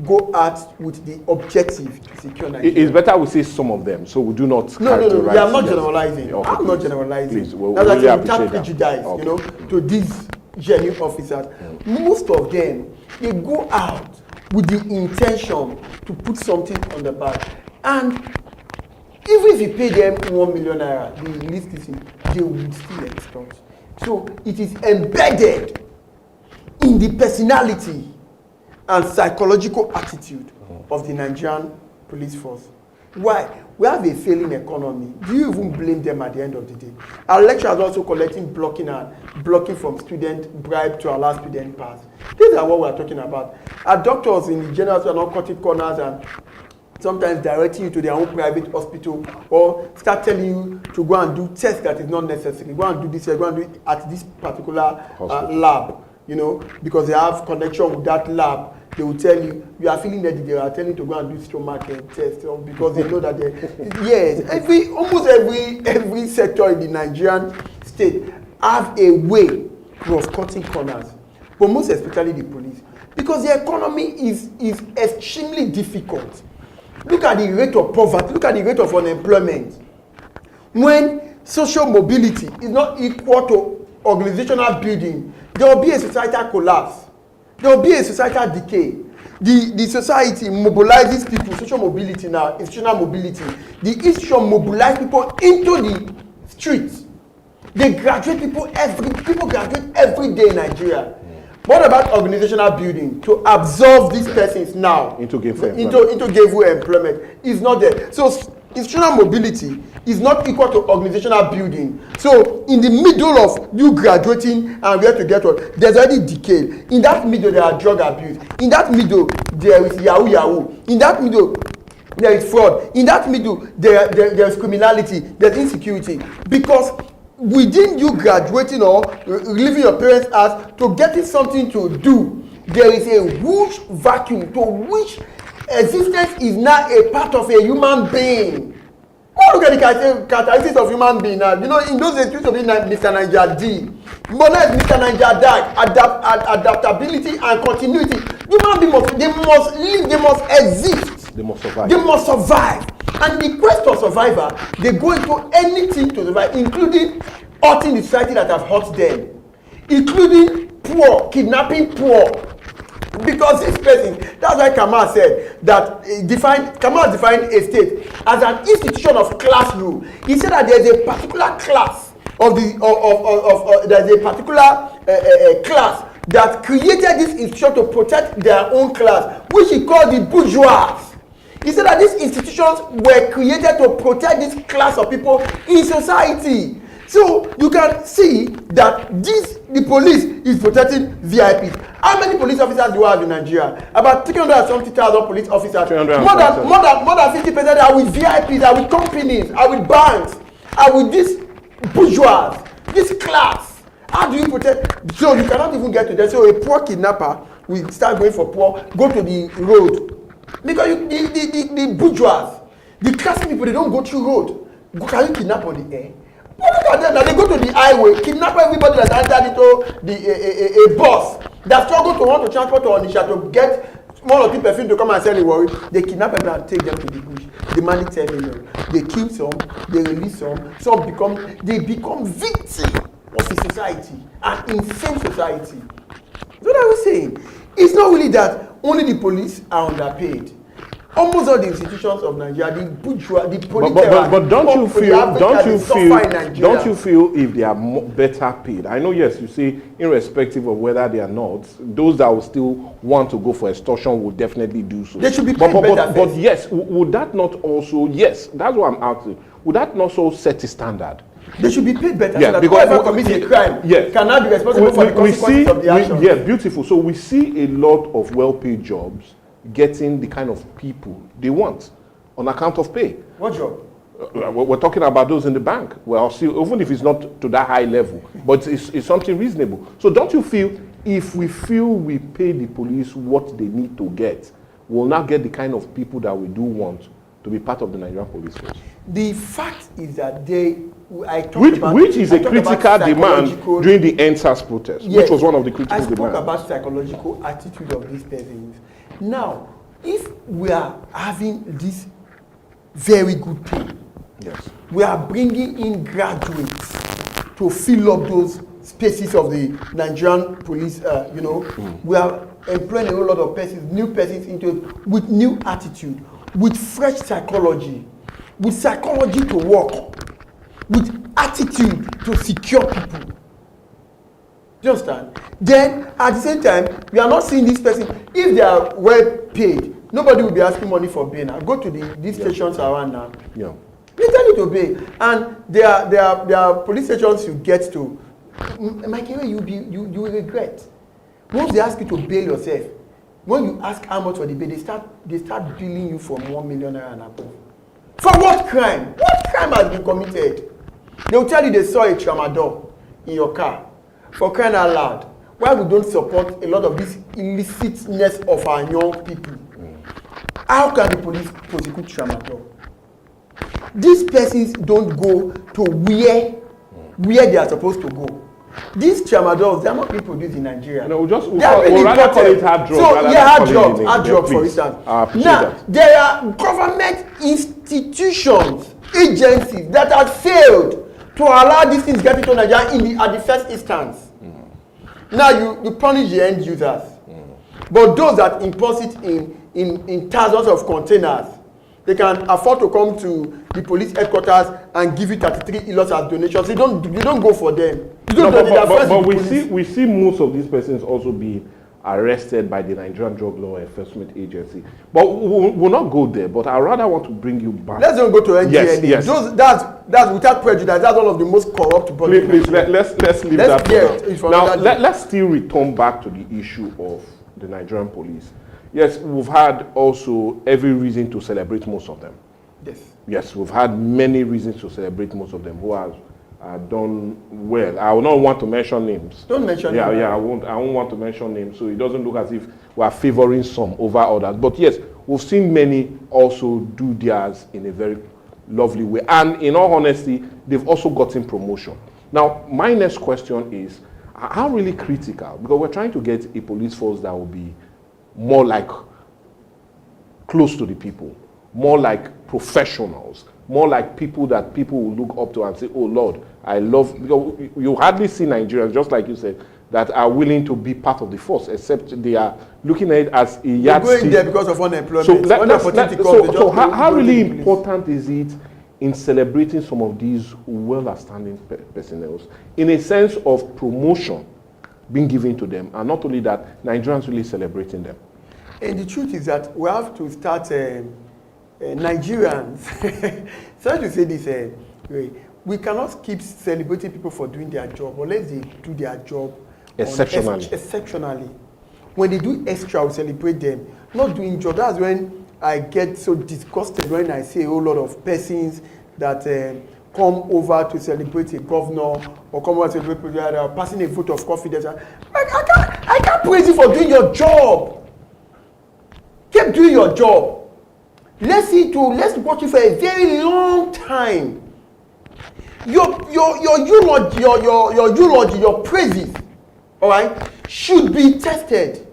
S11: go out with the objective to secure Nigeria.
S1: It's better we say some of them, so we do not.
S11: No. We are not generalizing. Okay, I'm not generalizing.
S1: Please, we'll
S11: that's
S1: really
S11: actually without
S1: appreciate
S11: prejudice,
S1: okay.
S11: To these genuine officers. Most of them, they go out with the intention to put something on the back, and even if you pay them 1 million naira, they list this in, they will still extort. So it is embedded in the personality and psychological attitude of the Nigerian police force. Why? We have a failing economy. Do you even blame them at the end of the day? Our lecturers also collecting blocking from student bribe to allow student pass. These are what we are talking about. Our doctors in the general are not cutting corners and sometimes directing you to their own private hospital, or start telling you to go and do tests that is not necessary. Go and do this here, go and do it at this particular lab, because they have connection with that lab. They will tell you are feeling that they are telling you to go and do stomach test, because they know that almost every sector in the Nigerian state have a way of cutting corners, but most especially the police, because the economy is extremely difficult. Look at the rate of poverty, look at the rate of unemployment. When social mobility is not equal to organizational building, there will be a societal collapse. There will be a societal decay. The society mobilizes people, social mobility now, institutional mobility. The institution mobilizes people into the streets. They graduate people graduate every day in Nigeria. What about organizational building to absorb these persons now into gainful employment? Is not there. So institutional mobility is not equal to organizational building. So in the middle of you graduating and where to get work, there's already decay. In that middle, there are drug abuse. In that middle, there is yahoo. In that middle, there is fraud. In that middle, there is criminality. There's insecurity. Because within you graduating or leaving your parents' house to getting something to do, there is a huge vacuum to which existence is now a part of a human being. Go look at the characteristics of human being now. You know, in those days, it used to be Mr. Niger D. But now it's Mr. Niger die. Adaptability and continuity. Human beings they must live, they must exist.
S1: They must survive.
S11: They must survive. And the quest of survivor, they go into anything to survive, including hurting the society that have hurt them, including poor, kidnapping poor. Because this person, that's why Kamal said that Kamal defined a state as an institution of class rule. He said that there's a particular class there's a particular class that created this institution to protect their own class, which he called the bourgeois. He said that these institutions were created to protect this class of people in society. So you can see that the police is protecting VIPs. How many police officers do you have in Nigeria? About 370,000 police officers. More than 50% are with VIPs, are with companies, are with banks, are with this bourgeois, this class. How do you protect? So you cannot even get to them. So a poor kidnapper will start going for poor, go to the road. Because the bourgeois, the class people, they don't go through road. Can you kidnap on the air? Look at them now, they go to the highway, kidnap everybody that's entered into a bus that struggle to want to transport to Onitsha to get one or two perfume to come and sell the worry. They kidnap them and take them to the bush. The money 10 million. They kill some, they release some become victims of the society, an insane society. That's what I was saying. It's not really that only the police are underpaid. Almost all the institutions of Nigeria, the bourgeois, the political.
S1: But don't you feel if they are better paid? I know, yes, you say irrespective of whether they are not, those that will still want to go for extortion will definitely do so.
S11: They should be paid better.
S1: But yes, would that not also? Yes, that's what I'm asking. Would that not also set a standard?
S11: They should be paid better.
S1: Yeah,
S11: so that
S1: because
S11: whoever commits a crime cannot be responsible for the consequences of the action.
S1: Yeah, beautiful. So we see a lot of well-paid jobs getting the kind of people they want on account of pay.
S11: What job?
S1: We're talking about those in the bank. Well, even if it's not to that high level, but it's something reasonable. So don't you feel if we feel we pay the police what they need to get, we'll now get the kind of people that we do want to be part of the Nigerian police force?
S11: The fact is that
S1: which is a critical demand during the NSAS protest,
S11: yes,
S1: which was one of the critical demands.
S11: I spoke about psychological attitude of these persons. Now, if we are having this very good pay,
S1: yes,
S11: we are bringing in graduates to fill up those spaces of the Nigerian police, we are employing a whole lot of persons, new persons into it, with new attitude, with fresh psychology, with psychology to work, with attitude to secure people. Do you understand? Then, at the same time, we are not seeing this person. If they are well paid, nobody will be asking money for bail now. Go to these stations around now.
S1: Yeah.
S11: They tell you to bail. And there are police stations you get to. Mikey, you will regret. Once they ask you to bail yourself, when you ask how much for the bail, they start billing you for 1 million naira and above. For what crime? What crime has been committed? They will tell you they saw a tramadol in your car. For crying out loud, why we don't support a lot of this illicitness of our young people? How can the police prosecute tramadol? These persons don't go to where they are supposed to go. These tramadols, they are not being produced in Nigeria.
S1: No, we'll rather call it hard drugs.
S11: So, hard drugs, for instance. Now, there are government institutions, agencies that have failed to allow these things get into Nigeria at the first instance. Now you punish the end users. But those that impose it in thousands of containers, they can afford to come to the police headquarters and give you 33 ilos as donations. They don't go for them.
S1: But we see most of these persons also being arrested by the Nigerian Drug Law Enforcement Agency. But we'll not go there. But I rather want to bring you back.
S11: Let's don't go to NGLA.
S1: Yes.
S11: That's without prejudice. That's one of the most corrupt bodies.
S1: Please, let's leave that for now. Let's still return back to the issue of the Nigerian police. Yes, we've had also every reason to celebrate most of them. Yes, we've had many reasons to celebrate most of them who have done well. I will not want to mention names.
S11: Don't mention
S1: names. I won't want to mention names, so it doesn't look as if we are favoring some over others. But yes, we've seen many also do theirs in a very lovely way. And in all honesty, they've also gotten promotion. Now, my next question is, how really critical? Because we're trying to get a police force that will be more like close to the people, more like professionals, more like people that people will look up to and say, oh Lord, I love, because you hardly see Nigerians, just like you said, that are willing to be part of the force, except they are looking at it as a yardstick.
S11: They're going there because of unemployment.
S1: So how really important is it in celebrating some of these well-standing personnel, in a sense of promotion being given to them, and not only that, Nigerians really celebrating them?
S11: And the truth is that we have to start Nigerians. Sorry to say this, we cannot keep celebrating people for doing their job unless they do their job exceptionally. When they do extra, we celebrate them. Not doing job. That's when I get so disgusted when I see a whole lot of persons that come over to celebrate a governor or come over to celebrate passing a vote of confidence. I can't praise you for doing your job. Keep doing your job. Let's watch you for a very long time. Your eulogy, your praises, all right, should be tested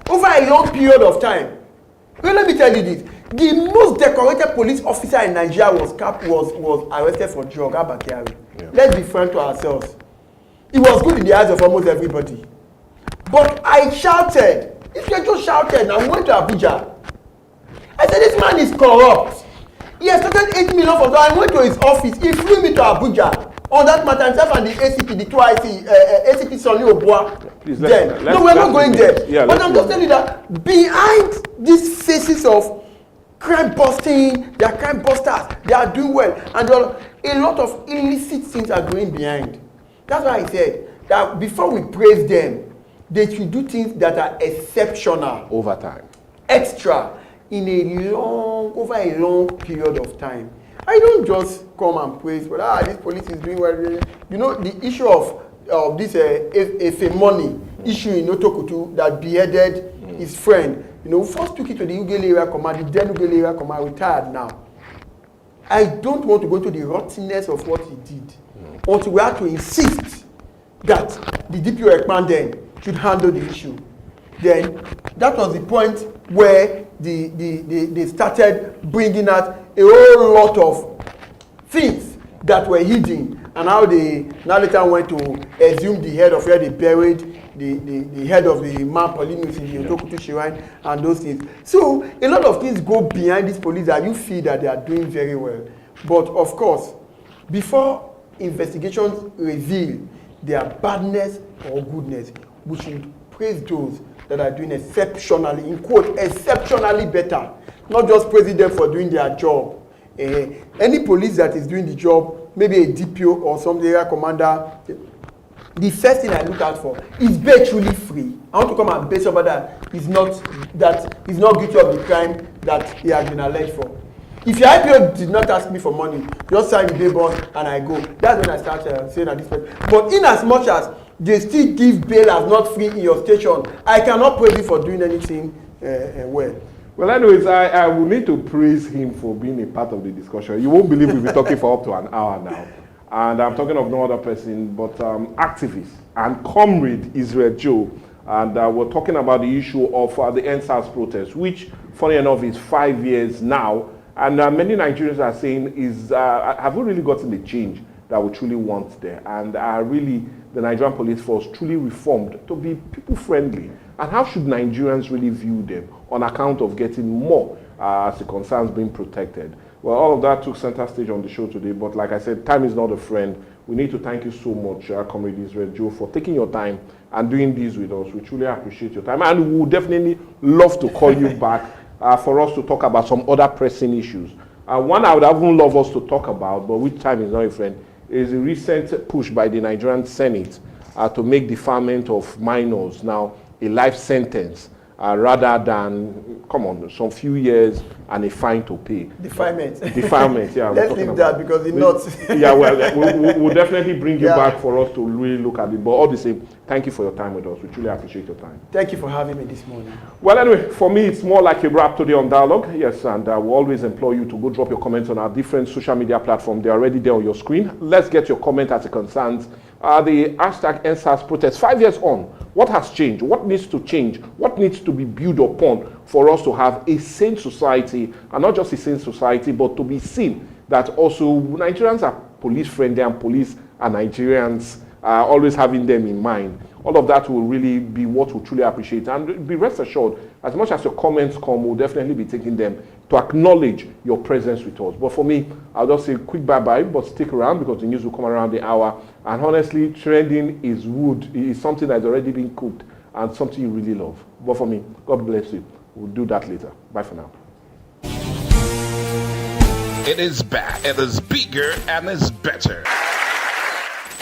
S11: over a long period of time. Well, let me tell you this: the most decorated police officer in Nigeria was arrested for drug. Yeah. Let's be frank to ourselves. It was good in the eyes of almost everybody, but I shouted. If you just shouted, and I went to Abuja. I said, this man is corrupt. He has started 8 million for that. I went to his office. He flew me to Abuja on that matter, himself and the ACP, the 2IC, ACP Sonny Obua. No, we're not going there. Yeah, but I'm just telling you that behind these faces of crime busting, they are crime busters, they are doing well. And a lot of illicit things are going behind. That's why I said that before we praise them, they should do things that are exceptional.
S1: Over time.
S11: Extra. Over a long period of time. I don't just come and praise, but this police is doing well. You know, the issue of this Efe money issue in Otokutu that beheaded his friend. You know, first took it to the Ugele area command, the then Ugele area command, retired now. I don't want to go into the rottenness of what he did. Until we have to insist that the DPO Ekman then should handle the issue. Then that was the point where they started bringing out a whole lot of things that were hidden, and how they now later went to exhume the head of where they buried the head of the man Paulinus in the Otokutu Shrine and those things. So a lot of things go behind this police that you feel that they are doing very well. But of course, before investigations reveal their badness or goodness, we should praise those that are doing exceptionally, in quote, exceptionally better. Not just praising them for doing their job. Any police that is doing the job, maybe a DPO or some area commander, the first thing I look out for is bail truly free. I want to come and bail somebody that is not guilty of the crime that he has been alleged for. If your IPO did not ask me for money, just sign the bail bond and I go. That's when I start saying that this person. But in as much as they still give bail as not free in your station, I cannot praise you for doing anything well.
S1: Well, anyways, I will need to praise him for being a part of the discussion. You won't believe we've been talking for up to an hour now. And I'm talking of no other person but activist and comrade Israel Joe. And we're talking about the issue of the NSAS protest, which, funny enough, is 5 years now. And many Nigerians are saying, have we really gotten the change that we truly want there? And are really the Nigerian police force truly reformed to be people-friendly? And how should Nigerians really view them on account of getting more as it concerns being protected? Well, all of that took center stage on the show today. But like I said, time is not a friend. We need to thank you so much, Comrade Israel Joe, for taking your time and doing this with us. We truly appreciate your time. And we would definitely love to call you back for us to talk about some other pressing issues. One I would even love us to talk about, but which time is not a friend, is a recent push by the Nigerian Senate to make deferment of minors now a life sentence. rather than, come on, some few years and a fine to pay.
S11: Defilement.
S1: Defilement, yeah.
S11: Let's leave that because it's not.
S1: Yeah, well, we'll definitely bring you back for us to really look at it. But all the same, thank you for your time with us. We truly appreciate your time.
S11: Thank you for having me this morning.
S1: Well, anyway, for me, it's more like a wrap today on Dialogue. Yes, and we'll always implore you to go drop your comments on our different social media platforms. They're already there on your screen. Let's get your comment as it concerns the hashtag NSAS protest. 5 years on, what has changed? What needs to change? What needs to be built upon for us to have a sane society, and not just a sane society, but to be seen that also Nigerians are police friendly and police are Nigerians, always having them in mind. All of that will really be what we truly appreciate. And be rest assured, as much as your comments come, we'll definitely be taking them to acknowledge your presence with us. But for me, I'll just say a quick bye-bye, but stick around because the news will come around the hour. And honestly, trending is wood. It is something that's already been cooked and something you really love. But for me, God bless you. We'll do that later. Bye for now.
S10: It is back, it is bigger, and it's better.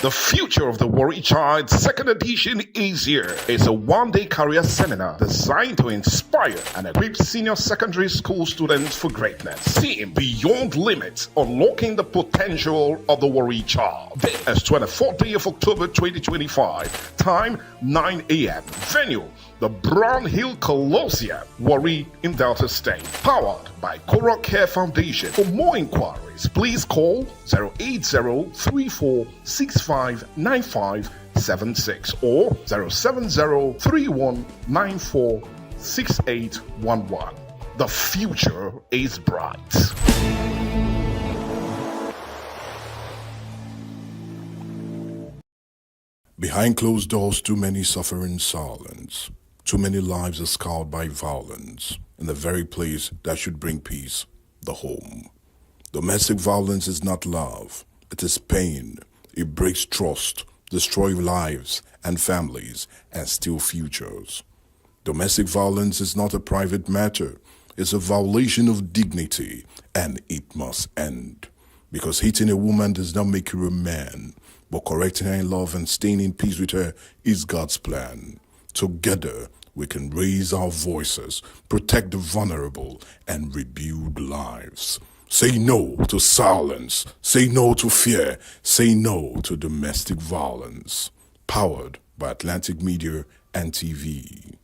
S10: The Future of the Warrior Child second edition is here. It's a one-day career seminar designed to inspire and equip senior secondary school students for greatness. Seeing beyond limits, unlocking the potential of the warrior child. Date is 24th day of October 2025. Time 9 a.m. Venue, the Brown Hill Colosseum, Warri in Delta State. Powered by Coral Care Foundation. For more inquiries, please call 08034659576 or 07031946811. The future is bright.
S12: Behind closed doors, too many suffer in silence. Too many lives are scarred by violence in the very place that should bring peace, the home. Domestic violence is not love. It is pain. It breaks trust, destroys lives and families, and steals futures. Domestic violence is not a private matter. It's a violation of dignity, and it must end. Because hitting a woman does not make you a man, but correcting her in love and staying in peace with her is God's plan. Together, we can raise our voices, protect the vulnerable, and rebuild lives. Say no to silence. Say no to fear. Say no to domestic violence. Powered by Atlantic Media and TV.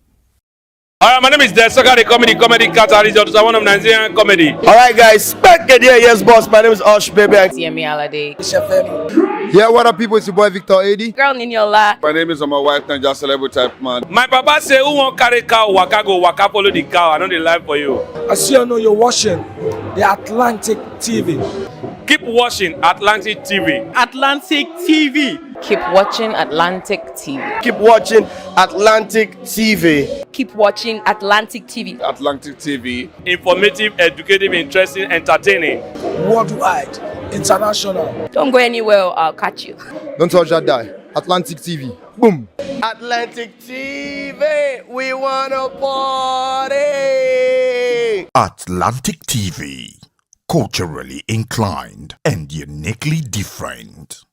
S4: All right, my name is Desoka, the comedy catalyst of one of Nigerian comedy.
S5: All right, guys, back again. Yes, boss. My name is Osh, baby.
S6: Yemi Alade.
S5: Yeah, what up, people? It's your boy Victor AD.
S6: Girl Ninyola.
S7: My name is my wife, Niger Celebrity type man.
S4: My papa say, who won't carry cow, waka follow the cow. I know the life for you.
S8: I see you know you're watching the Atlantic TV.
S4: Keep watching Atlantic TV.
S6: Atlantic TV. Keep watching Atlantic TV.
S5: Keep watching Atlantic TV.
S6: Keep watching Atlantic TV.
S7: Atlantic TV.
S4: Informative, educative, interesting, entertaining.
S8: Worldwide, international.
S6: Don't go anywhere, I'll catch you.
S5: Don't touch that die. Atlantic TV. Boom. Atlantic TV. We wanna party.
S9: Atlantic TV. Culturally inclined and uniquely different.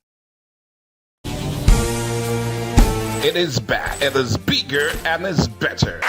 S10: It is back, it is bigger, and it's better.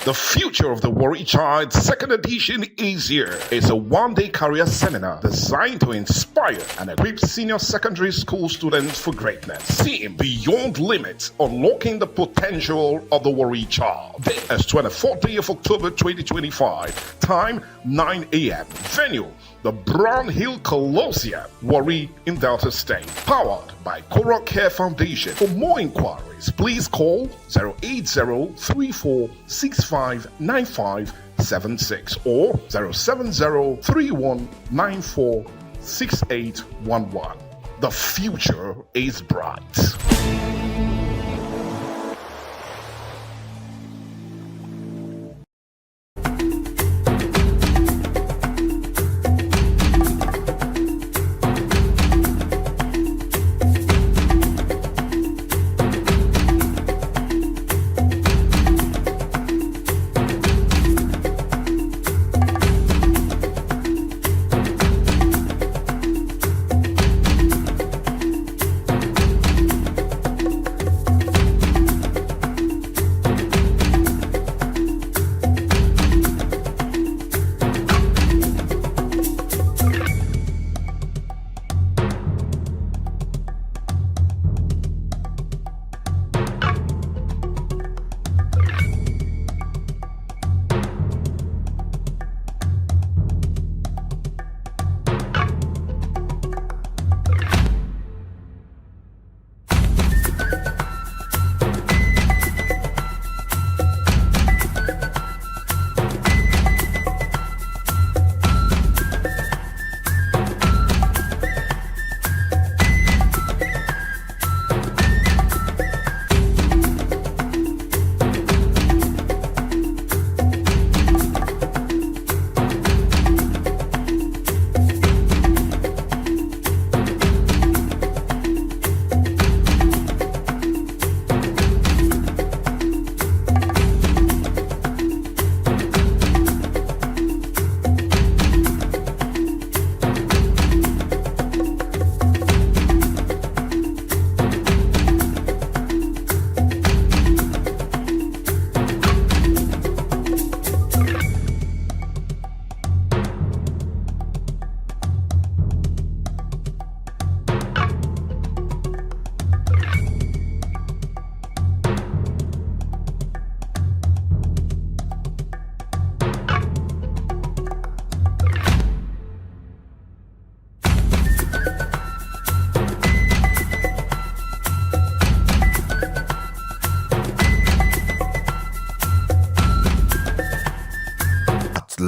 S10: The Future of the Warrior Child second edition is here. It's a one-day career seminar designed to inspire and equip senior secondary school students for greatness. Seeing beyond limits, unlocking the potential of the warrior child. Date is 24th day of October 2025. Time 9 a.m. Venue, the Brown Hill Colosseum, Warri in Delta State. Powered by Coral Care Foundation. For more inquiries, please call 08034659576 or 07031946811. The future is bright.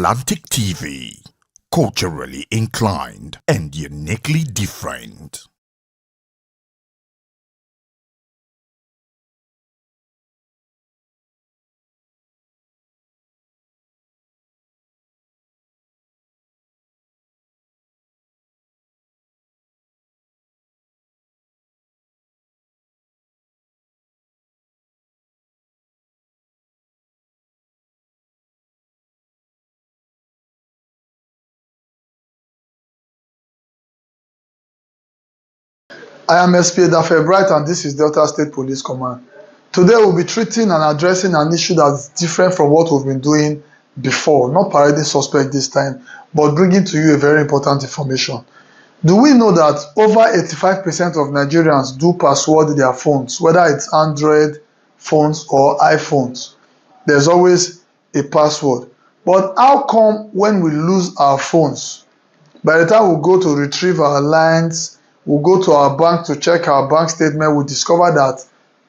S9: Atlantic TV, culturally inclined and uniquely different.
S13: I am SP Bright, and this is Delta State Police Command. Today we'll be treating and addressing an issue that's different from what we've been doing before. Not parading suspect this time, but bringing to you a very important information. Do we know that over 85% of Nigerians do password their phones, whether it's Android phones or iPhones? There's always a password. But how come when we lose our phones, by the time we go to retrieve our lines, we go to our bank to check our bank statement, we discover that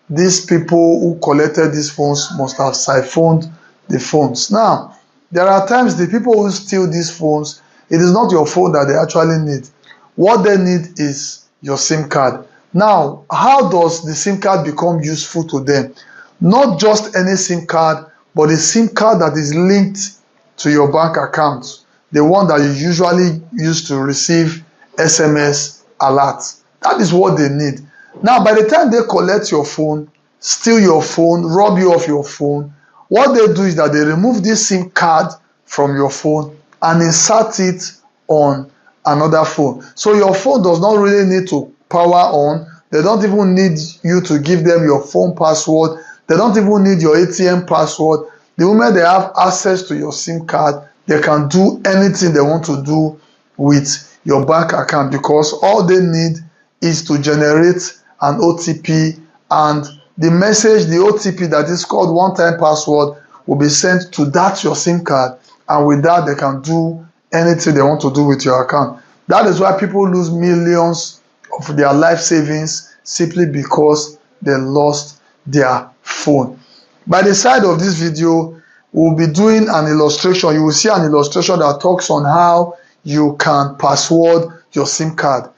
S13: these people who collected these phones must have siphoned the phones. Now, there are times the people who steal these phones, it is not your phone that they actually need. What they need is your SIM card. Now, how does the SIM card become useful to them? Not just any SIM card, but a SIM card that is linked to your bank account, the one that you usually use to receive SMS alerts. That is what they need. Now, by the time they collect your phone, steal your phone, rob you of your phone, what they do is that they remove this SIM card from your phone and insert it on another phone. So your phone does not really need to power on. They don't even need you to give them your phone password. They don't even need your ATM password. The moment they have access to your SIM card, they can do anything they want to do with your bank account, because all they need is to generate an OTP, and the message, the OTP that is called one-time password, will be sent to that your SIM card, and with that they can do anything they want to do with your account. That is why people lose millions of their life savings simply because they lost their phone. By the side of this video, we'll be doing an illustration. You will see an illustration that talks on how you can password your SIM card.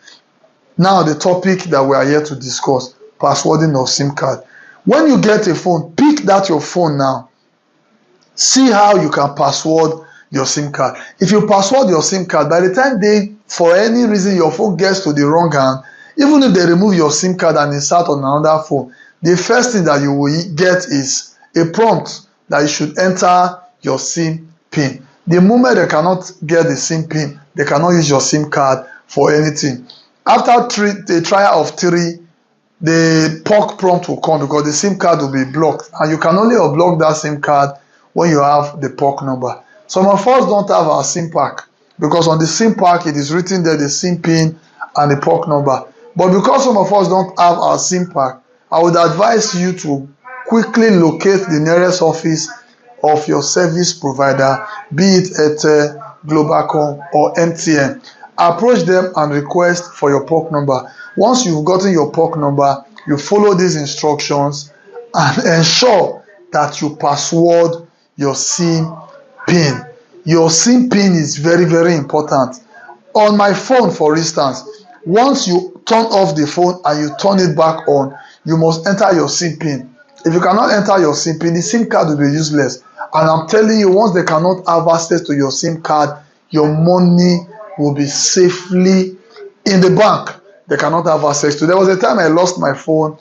S13: Now, the topic that we are here to discuss, passwording of SIM card. When you get a phone, pick that your phone now. See how you can password your SIM card. If you password your SIM card, by the time for any reason, your phone gets to the wrong hand, even if they remove your SIM card and insert on another phone, the first thing that you will get is a prompt that you should enter your SIM PIN. The moment they cannot get the SIM PIN, they cannot use your SIM card for anything. After the trial of 3, the POC prompt will come because the SIM card will be blocked, and you can only unblock that SIM card when you have the POC number. Some of us don't have our SIM pack, because on the SIM pack it is written there the SIM PIN and the POC number. But because some of us don't have our SIM pack, I would advise you to quickly locate the nearest office of your service provider, be it Airtel, Globalcom or MTN. Approach them and request for your POC number. Once you've gotten your POC number, you follow these instructions and ensure that you password your SIM PIN. Your SIM PIN is very, very important. On my phone, for instance, once you turn off the phone and you turn it back on, you must enter your SIM PIN. If you cannot enter your SIM PIN, the SIM card will be useless. And I'm telling you, once they cannot have access to your SIM card, your money will be safely in the bank. They cannot have access to. There was a time I lost my phone,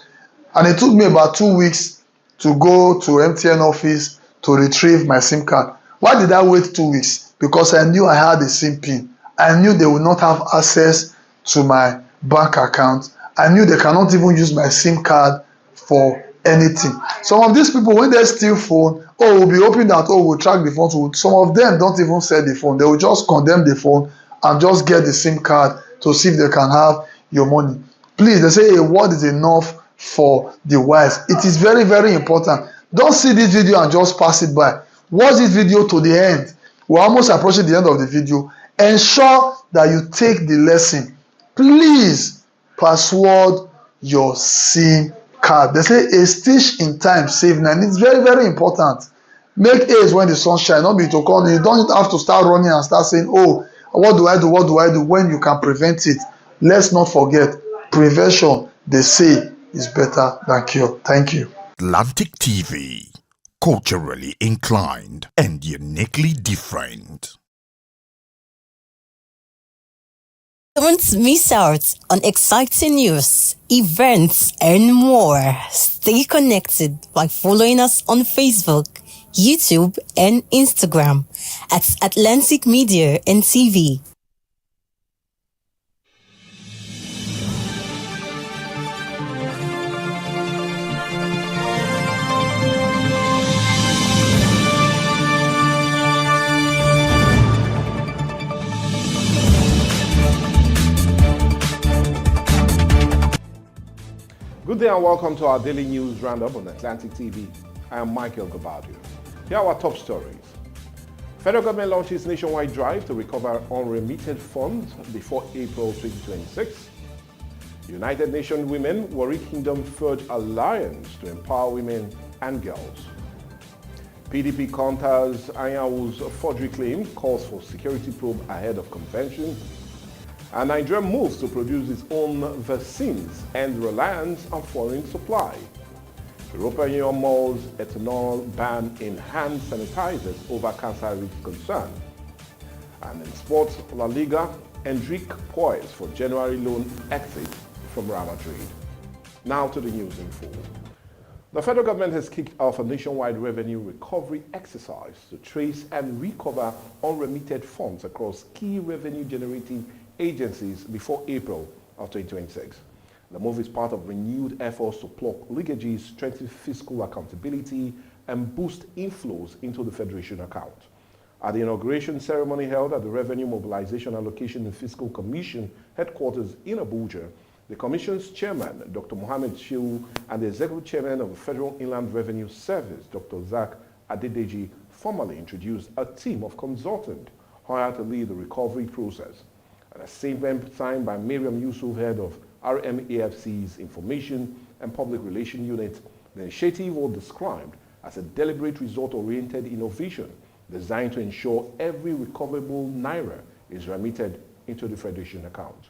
S13: and it took me about 2 weeks to go to MTN office to retrieve my SIM card. Why did I wait 2 weeks? Because I knew I had a SIM PIN. I knew they would not have access to my bank account. I knew they cannot even use my SIM card for anything. Some of these people, when they steal phone, we'll be hoping that, we'll track the phone. Some of them don't even sell the phone. They will just condemn the phone and just get the SIM card to see if they can have your money. Please, they say a word is enough for the wise. It is very, very important. Don't see this video and just pass it by. Watch this video to the end. We're almost approaching the end of the video. Ensure that you take the lesson. Please password your SIM card. They say a stitch in time saves 9. It's very, very important. Make haste when the sun shine, not be to come. You don't have to start running and start saying, oh, what do I do? What do I do? When you can prevent it. Let's not forget, prevention, they say, is better than cure. Thank you.
S9: Atlantic TV, culturally inclined and uniquely different.
S3: Don't miss out on exciting news, events, and more. Stay connected by following us on Facebook, YouTube, and Instagram at Atlantic Media and TV.
S1: Good day and welcome to our daily news roundup on Atlantic TV. I am Michael Gabadio. Here are our top stories. Federal government launches nationwide drive to recover unremitted funds before April 2026. United Nations Women Warri Kingdom forge alliance to empower women and girls. PDP counters Anyawu's forgery claim, calls for security probe ahead of convention. And Nigeria moves to produce its own vaccines and reliance on foreign supply. European Union malls ethanol ban in hand sanitizers over cancer risk concern. And in sports, La Liga, Endrick poised for January loan exit from Real Madrid. Now to the news in full. The federal government has kicked off a nationwide revenue recovery exercise to trace and recover unremitted funds across key revenue-generating agencies before April of 2026. The move is part of renewed efforts to plug leakages, strengthen fiscal accountability, and boost inflows into the Federation account. At the inauguration ceremony held at the Revenue Mobilization Allocation and Fiscal Commission headquarters in Abuja, the Commission's chairman, Dr. Mohammed Shehu, and the executive chairman of the Federal Inland Revenue Service, Dr. Zach Adedeji, formally introduced a team of consultants hired to lead the recovery process. A statement signed by Miriam Yusuf, head of RMAFC's Information and Public Relations Unit, the initiative was described as a deliberate result-oriented innovation designed to ensure every recoverable naira is remitted into the Federation account.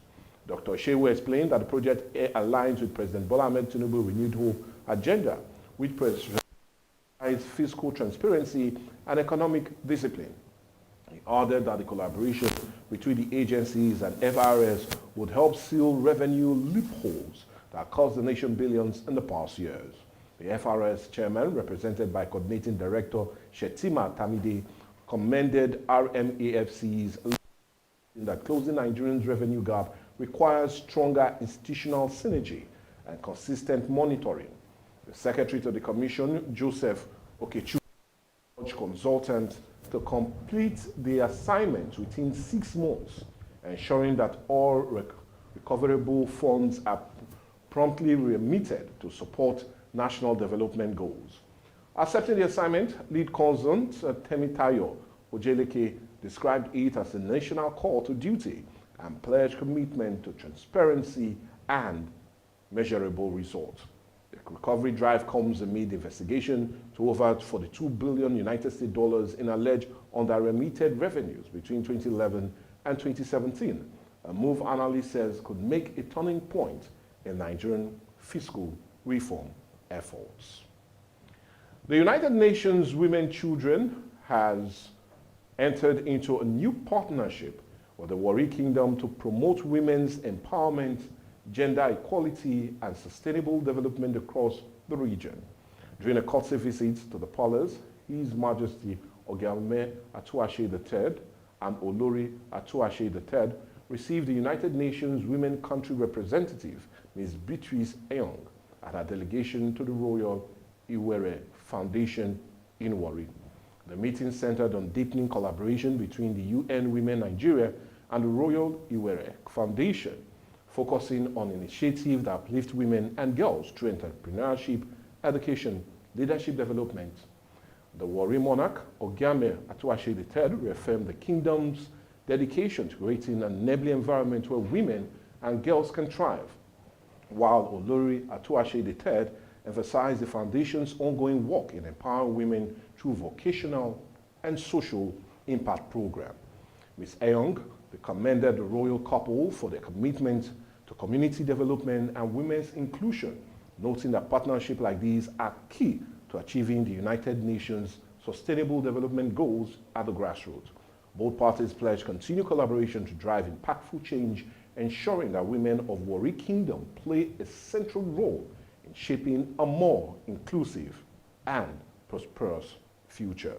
S1: Dr. Shehu explained that the project aligns with President Bola Ahmed Tinubu's renewed hope agenda, which prioritizes fiscal transparency and economic discipline. He ordered that the collaboration between the agencies and FRS would help seal revenue loopholes that cost the nation billions in the past years. The FRS chairman, represented by coordinating director Shetima Tamide, commended RMAFC's that closing Nigerians' revenue gap requires stronger institutional synergy and consistent monitoring. The secretary to the commission, Joseph Okechu, consultant to complete the assignment within 6 months, ensuring that all recoverable funds are promptly remitted to support national development goals. Accepting the assignment, lead consultant Temitayo Ojeleke described it as a national call to duty and pledged commitment to transparency and measurable results. The recovery drive comes amid investigation to over $42 billion United States dollars in alleged under-remitted revenues between 2011 and 2017, a move analyst says could make a turning point in Nigerian fiscal reform efforts. The United Nations Women Children has entered into a new partnership with the Warri Kingdom to promote women's empowerment, gender equality, and sustainable development across the region. During a courtesy visit to the palace, His Majesty Ogiame Atuashe III and Olori Atuashe III received the United Nations Women Country Representative, Ms. Beatrice Eyong, and her delegation to the Royal Iwere Foundation in Warri. The meeting centered on deepening collaboration between the UN Women Nigeria and the Royal Iwere Foundation, focusing on initiatives that uplift women and girls through entrepreneurship, education, leadership development. The Warri monarch, Ogiame Atuashe III, reaffirmed the kingdom's dedication to creating an enabling environment where women and girls can thrive, while Olori Atuashe III emphasized the Foundation's ongoing work in empowering women through vocational and social impact program. Ms. Eyong commended the royal couple for their commitment to community development and women's inclusion, noting that partnerships like these are key to achieving the United Nations Sustainable Development Goals at the grassroots. Both parties pledged continued collaboration to drive impactful change, ensuring that women of Warri Kingdom play a central role in shaping a more inclusive and prosperous future.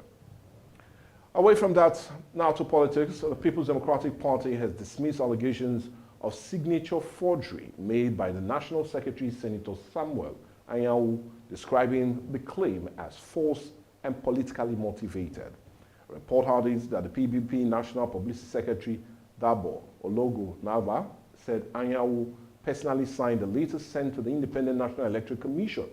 S1: Away from that, now to politics. The People's Democratic Party has dismissed allegations of signature forgery made by the National Secretary, Senator Samuel Anyanwu, describing the claim as false and politically motivated. A report had it that the PDP National Publicity Secretary, Dabo Ologo Nava, said Anyanwu personally signed the letter sent to the Independent National Electoral Commission,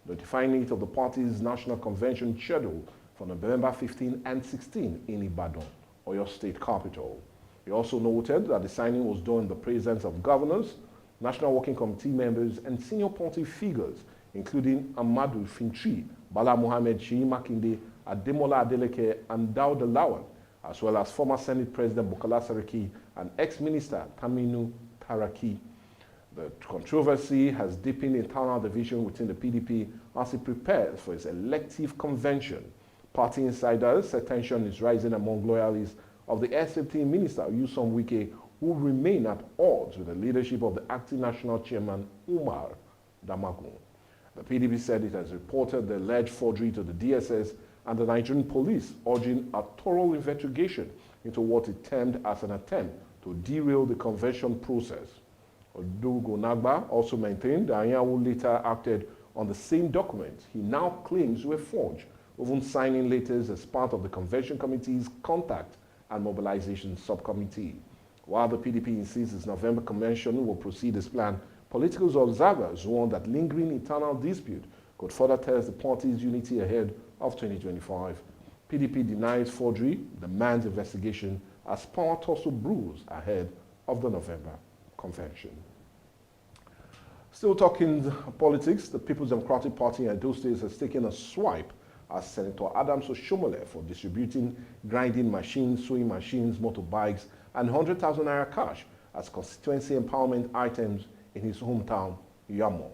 S1: notifying it of the party's national convention schedule for November 15 and 16 in Ibadan, Oyo State capital. He also noted that the signing was done in the presence of governors, National Working Committee members, and senior party figures, including Amadou Fintri, Bala Mohammed, Sheyi Makinde, Ademola Adeleke, and Daouda Lawal, as well as former Senate President Bukola Saraki and ex-minister Taminu Taraki. The controversy has deepened internal division within the PDP as it prepares for its elective convention. Party insiders say tension is rising among loyalists of the SFT Minister Nyesom Wike, who remain at odds with the leadership of the acting national chairman Umar Damagum. The PDP said it has reported the alleged forgery to the DSS and the Nigerian police, urging a thorough investigation into what it termed as an attempt to derail the convention process. Odugo Nagba also maintained that Anyanwu later acted on the same documents he now claims were forged, even signing letters as part of the convention committee's contact and mobilization subcommittee. While the PDP insists its November convention will proceed as planned, political observers warn that lingering internal dispute could further test the party's unity ahead of 2025. PDP denies forgery, demands investigation as power tussle brews ahead of the November convention. Still talking politics, the People's Democratic Party in Edo State has taken a swipe at Senator Adams Oshomole for distributing grinding machines, sewing machines, motorbikes, and 100,000 naira cash as constituency empowerment items in his hometown, Yamo.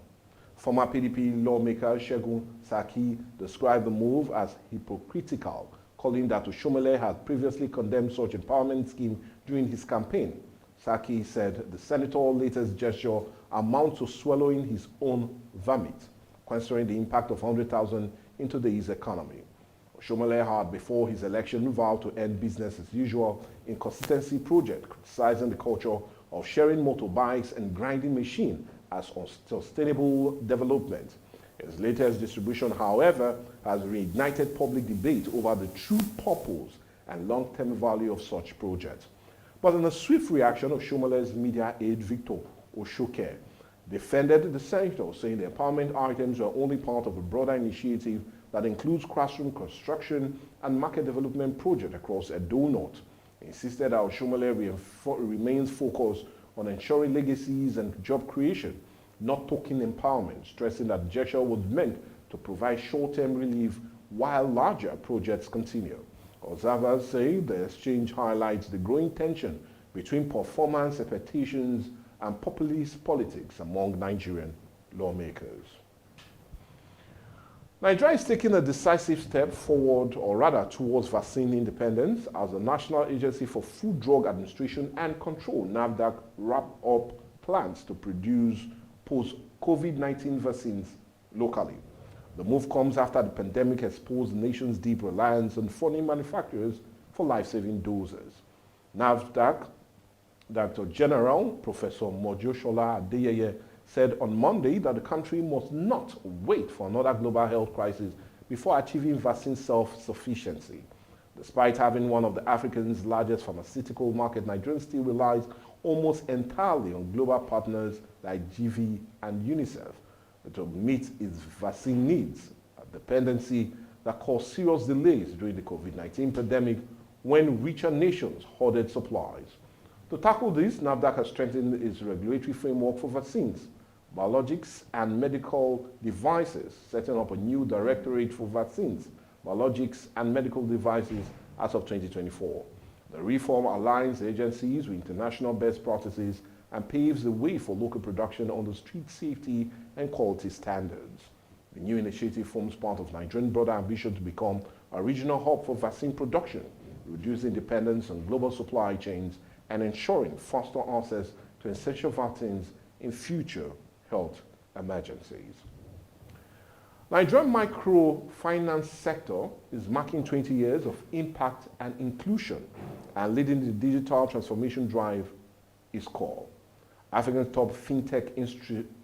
S1: Former PDP lawmaker Segun Saki described the move as hypocritical, calling that Oshomole had previously condemned such empowerment scheme during his campaign. Saki said the senator's latest gesture amounts to swallowing his own vomit, considering the impact of 100,000 in today's economy. Oshomole had, before his election, vowed to end business as usual in consistency project, criticizing the culture of sharing motorbikes and grinding machine as unsustainable development. His latest distribution, however, has reignited public debate over the true purpose and long-term value of such projects. But in a swift reaction, Oshomole's media aide, Victor Oshoke, defended the senator, saying the empowerment items were only part of a broader initiative that includes classroom construction and market development projects across Edo North. He insisted that Oshomole remains focused on ensuring legacies and job creation, not token empowerment, stressing that the gesture was meant to provide short-term relief while larger projects continue. Observers say the exchange highlights the growing tension between performance expectations and populist politics among Nigerian lawmakers. Nigeria is taking a decisive step forward, or rather towards vaccine independence, as the National Agency for Food, Drug Administration and Control, NAFDAC, wrapped up plans to produce post-COVID-19 vaccines locally. The move comes after the pandemic exposed the nation's deep reliance on foreign manufacturers for life-saving doses. NAFDAC Director General Professor Mojoshola Adeyeye said on Monday that the country must not wait for another global health crisis before achieving vaccine self-sufficiency. Despite having one of the Africa's largest pharmaceutical market, Nigeria still relies almost entirely on global partners like GV and UNICEF to meet its vaccine needs, a dependency that caused serious delays during the COVID-19 pandemic when richer nations hoarded supplies. To tackle this, NAFDAC has strengthened its regulatory framework for vaccines. biologics and medical devices, setting up a new directorate for vaccines, biologics and medical devices as of 2024. The reform aligns agencies with international best practices and paves the way for local production under strict safety and quality standards. The new initiative forms part of Nigeria's broader ambition to become a regional hub for vaccine production, reducing dependence on global supply chains and ensuring faster access to essential vaccines in future health emergencies. Nigerian microfinance sector is marking 20 years of impact and inclusion, and leading the digital transformation drive is core. Africa's top fintech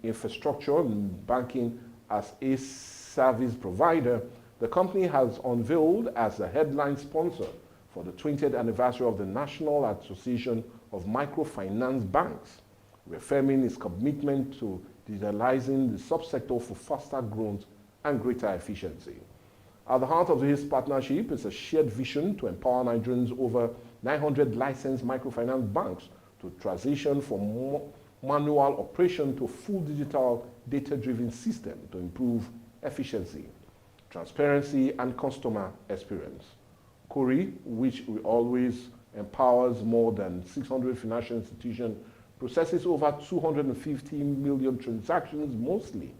S1: infrastructure and banking as a service provider, the company has unveiled as a headline sponsor for the 20th anniversary of the National Association of Microfinance Banks, reaffirming its commitment to digitalizing the subsector for faster growth and greater efficiency. At the heart of this partnership is a shared vision to empower Nigerians over 900 licensed microfinance banks to transition from manual operation to a full digital data-driven system to improve efficiency, transparency, and customer experience. Kori, which we always empowers more than 600 financial institutions, processes over 250 million transactions mostly,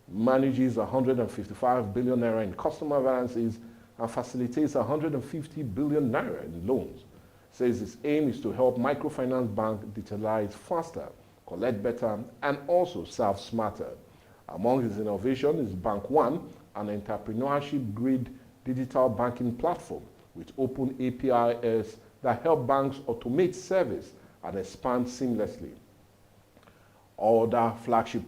S1: manages 155 billion naira in customer balances, and facilitates 150 billion naira in loans. Says its aim is to help microfinance banks digitalize faster, collect better, and also serve smarter. Among its innovations is Bank One, an entrepreneurship-grade digital banking platform with open APIs that help banks automate service and expand seamlessly. Other flagship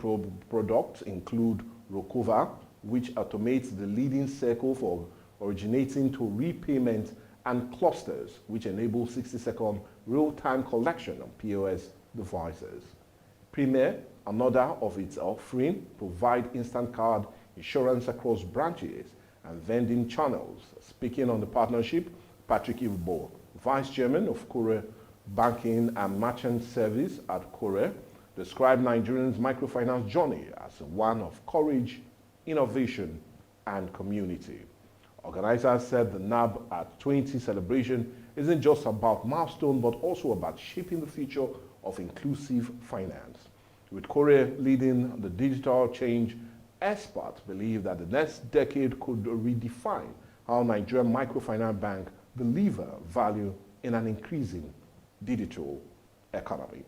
S1: products include Rokova, which automates the leading circle for originating to repayment, and Clusters, which enable 60-second real-time collection on POS devices. Premier, another of its offering, provide instant card insurance across branches and vending channels. Speaking on the partnership, Patrick Iwbo, Vice Chairman of Kore Banking and Merchant Service at Kore, described Nigerians' microfinance journey as one of courage, innovation, and community. Organizers said the NAB at 20 celebration isn't just about milestone, but also about shaping the future of inclusive finance. With Kore leading the digital change, experts believe that the next decade could redefine how Nigerian microfinance bank deliver value in an increasing digital economy.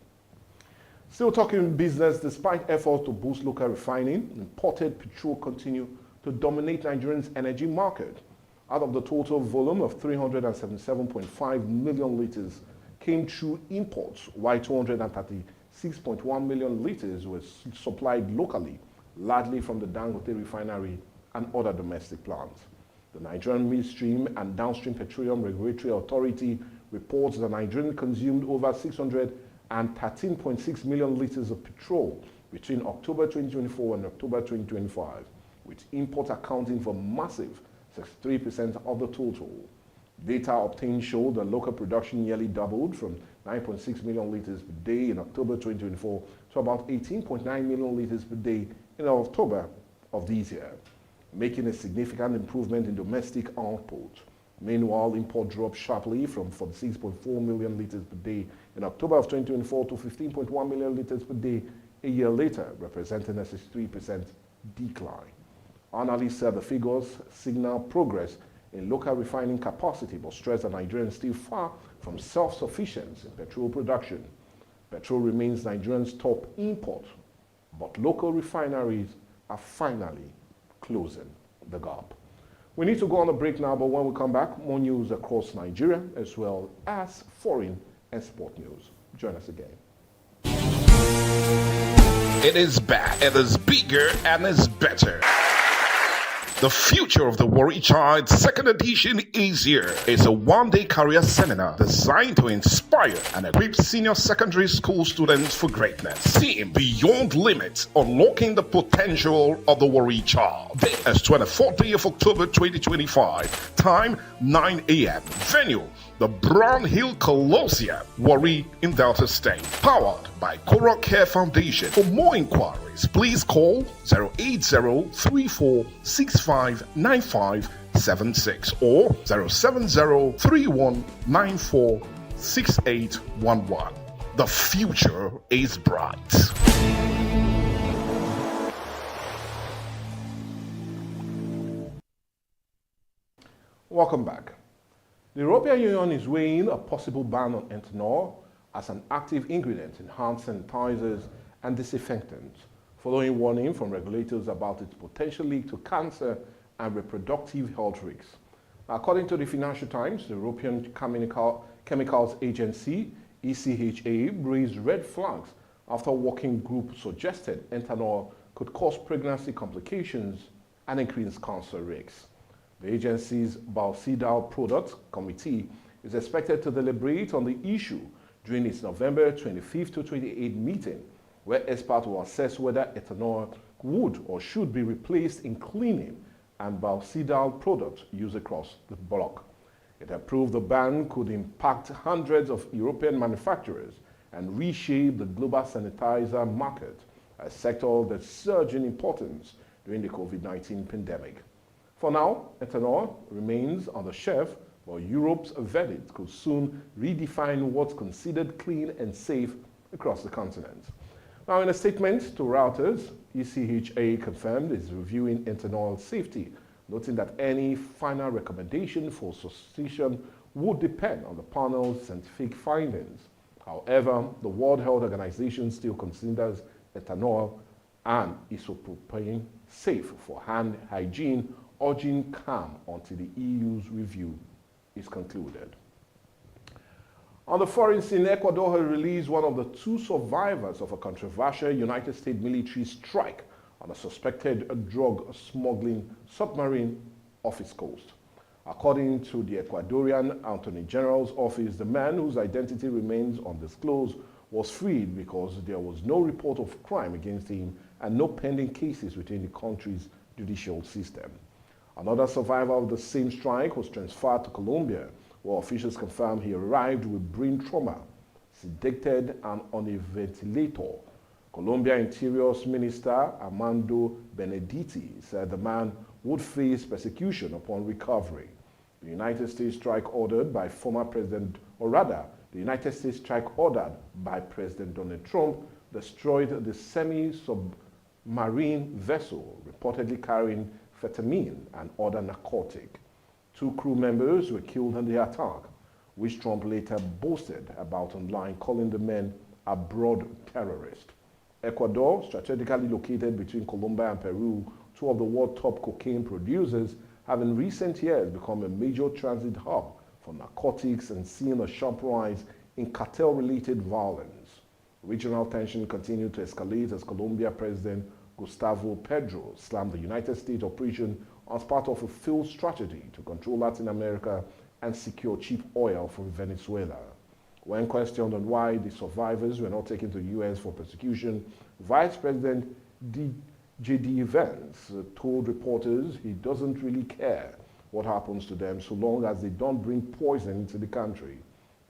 S1: Still talking business, despite efforts to boost local refining, imported petrol continue to dominate Nigeria's energy market. Out of the total volume of 377.5 million liters came through imports, while 236.1 million liters were supplied locally, largely from the Dangote refinery and other domestic plants. The Nigerian Midstream and Downstream Petroleum Regulatory Authority reports that Nigeria consumed over 613.6 million liters of petrol between October 2024 and October 2025, with imports accounting for massive 63% of the total. Data obtained showed that local production nearly doubled from 9.6 million liters per day in October 2024 to about 18.9 million liters per day in October of this year, making a significant improvement in domestic output. Meanwhile, import dropped sharply from 46.4 million liters per day in October of 2024 to 15.1 million liters per day a year later, representing a 63% decline. Analysts said the figures signal progress in local refining capacity, but stress that Nigeria is still far from self-sufficiency in petrol production. Petrol remains Nigeria's top import, but local refineries are finally closing the gap. We need to go on a break now, but when we come back, more news across Nigeria as well as foreign and sport news. Join us again.
S10: It is back, it is bigger, and it's better. The Future of the Warrior Child second edition is here. It's a one-day career seminar designed to inspire and equip senior secondary school students for greatness. Theme: Beyond Limits, Unlocking the Potential of the Warrior Child. Date is 24th day of October 2025. Time 9 a.m. Venue: the Brown Hill Colosseum, Warri in Delta State. Powered by Coral Care Foundation. For more inquiries, please call 080-3465-9576 or 070-3194-6811. The future is bright.
S1: Welcome back. The European Union is weighing a possible ban on ethanol as an active ingredient in hand sanitizers and disinfectants, following warning from regulators about its potential link to cancer and reproductive health risks. According to the Financial Times, the European Chemicals Agency, ECHA, raised red flags after a working group suggested ethanol could cause pregnancy complications and increase cancer risks. The agency's Biocidal Products Committee is expected to deliberate on the issue during its November 25th to 28th meeting, where experts will assess whether ethanol would or should be replaced in cleaning and biocidal products used across the bloc. It approved the ban could impact hundreds of European manufacturers and reshape the global sanitizer market, a sector that surged in importance during the COVID-19 pandemic. For now, ethanol remains on the shelf, but Europe's verdict could soon redefine what's considered clean and safe across the continent. Now, in a statement to Reuters, ECHA confirmed it's reviewing ethanol safety, noting that any final recommendation for suspension would depend on the panel's scientific findings. However, the World Health Organization still considers ethanol and isopropane safe for hand hygiene, urging calm until the EU's review is concluded. On the foreign scene, Ecuador has released one of the two survivors of a controversial United States military strike on a suspected drug smuggling submarine off its coast. According to the Ecuadorian Attorney General's office, the man, whose identity remains undisclosed, was freed because there was no report of crime against him and no pending cases within the country's judicial system. Another survivor of the same strike was transferred to Colombia, where officials confirmed he arrived with brain trauma, sedated and on a ventilator. Colombia Interior Minister Armando Benedetti said the man would face persecution upon recovery. The United States strike ordered by former President, or rather, the United States strike ordered by President Donald Trump destroyed the semi-submarine vessel reportedly carrying fentanyl and other narcotic. 2 crew members were killed in the attack, which Trump later boasted about online, calling the men abroad terrorists. Ecuador, strategically located between Colombia and Peru, 2 of the world's top cocaine producers, have in recent years become a major transit hub for narcotics and seen a sharp rise in cartel-related violence. Regional tension continued to escalate as Colombia President Gustavo Petro slammed the United States operation as part of a failed strategy to control Latin America and secure cheap oil from Venezuela. When questioned on why the survivors were not taken to the U.S. for persecution, Vice President J.D. Vance told reporters he doesn't really care what happens to them so long as they don't bring poison into the country.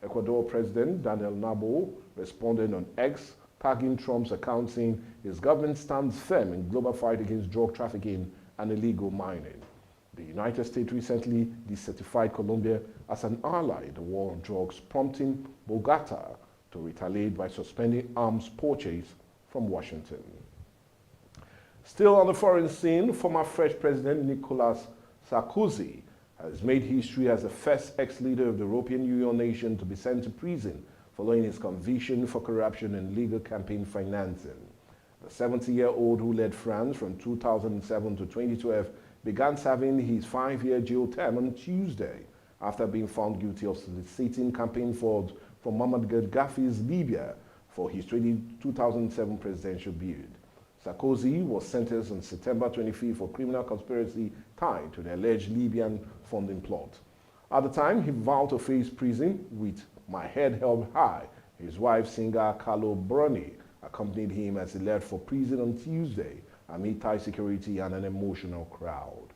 S1: Ecuador President Daniel Noboa responded on X, tagging Trump's account, saying his government stands firm in global fight against drug trafficking and illegal mining. The United States recently decertified Colombia as an ally in the war on drugs, prompting Bogota to retaliate by suspending arms purchase from Washington. Still on the foreign scene, former French President Nicolas Sarkozy has made history as the first ex-leader of the European Union nation to be sent to prison following his conviction for corruption and illegal campaign financing. The 70-year-old who led France from 2007 to 2012 began serving his 5-year jail term on Tuesday after being found guilty of soliciting campaign fraud from Muammar Gaddafi's Libya for his 2007 presidential bid. Sarkozy was sentenced on September 25 for criminal conspiracy tied to the alleged Libyan funding plot. At the time, he vowed to face prison with my head held high. His wife, singer Carlo Bruni, accompanied him as he left for prison on Tuesday amid tight security and an emotional crowd.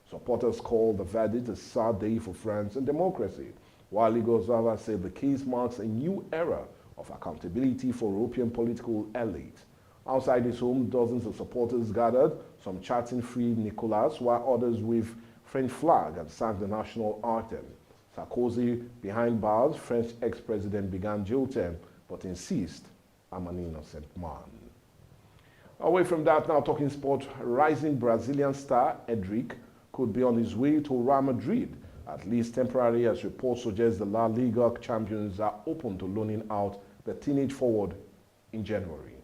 S1: Supporters called the verdict a sad day for France and democracy, while legal observers say the case marks a new era of accountability for European political elite. Outside his home, dozens of supporters gathered, some chanting Free Nicolas, while others waved French flag and sang the national anthem. Sarkozy, behind bars, French ex-president began jail term, but insists, I'm an innocent man. Away from that, now talking sport, rising Brazilian star Endrick could be on his way to Real Madrid, at least temporarily, as reports suggest the La Liga champions are open to loaning out the teenage forward in January.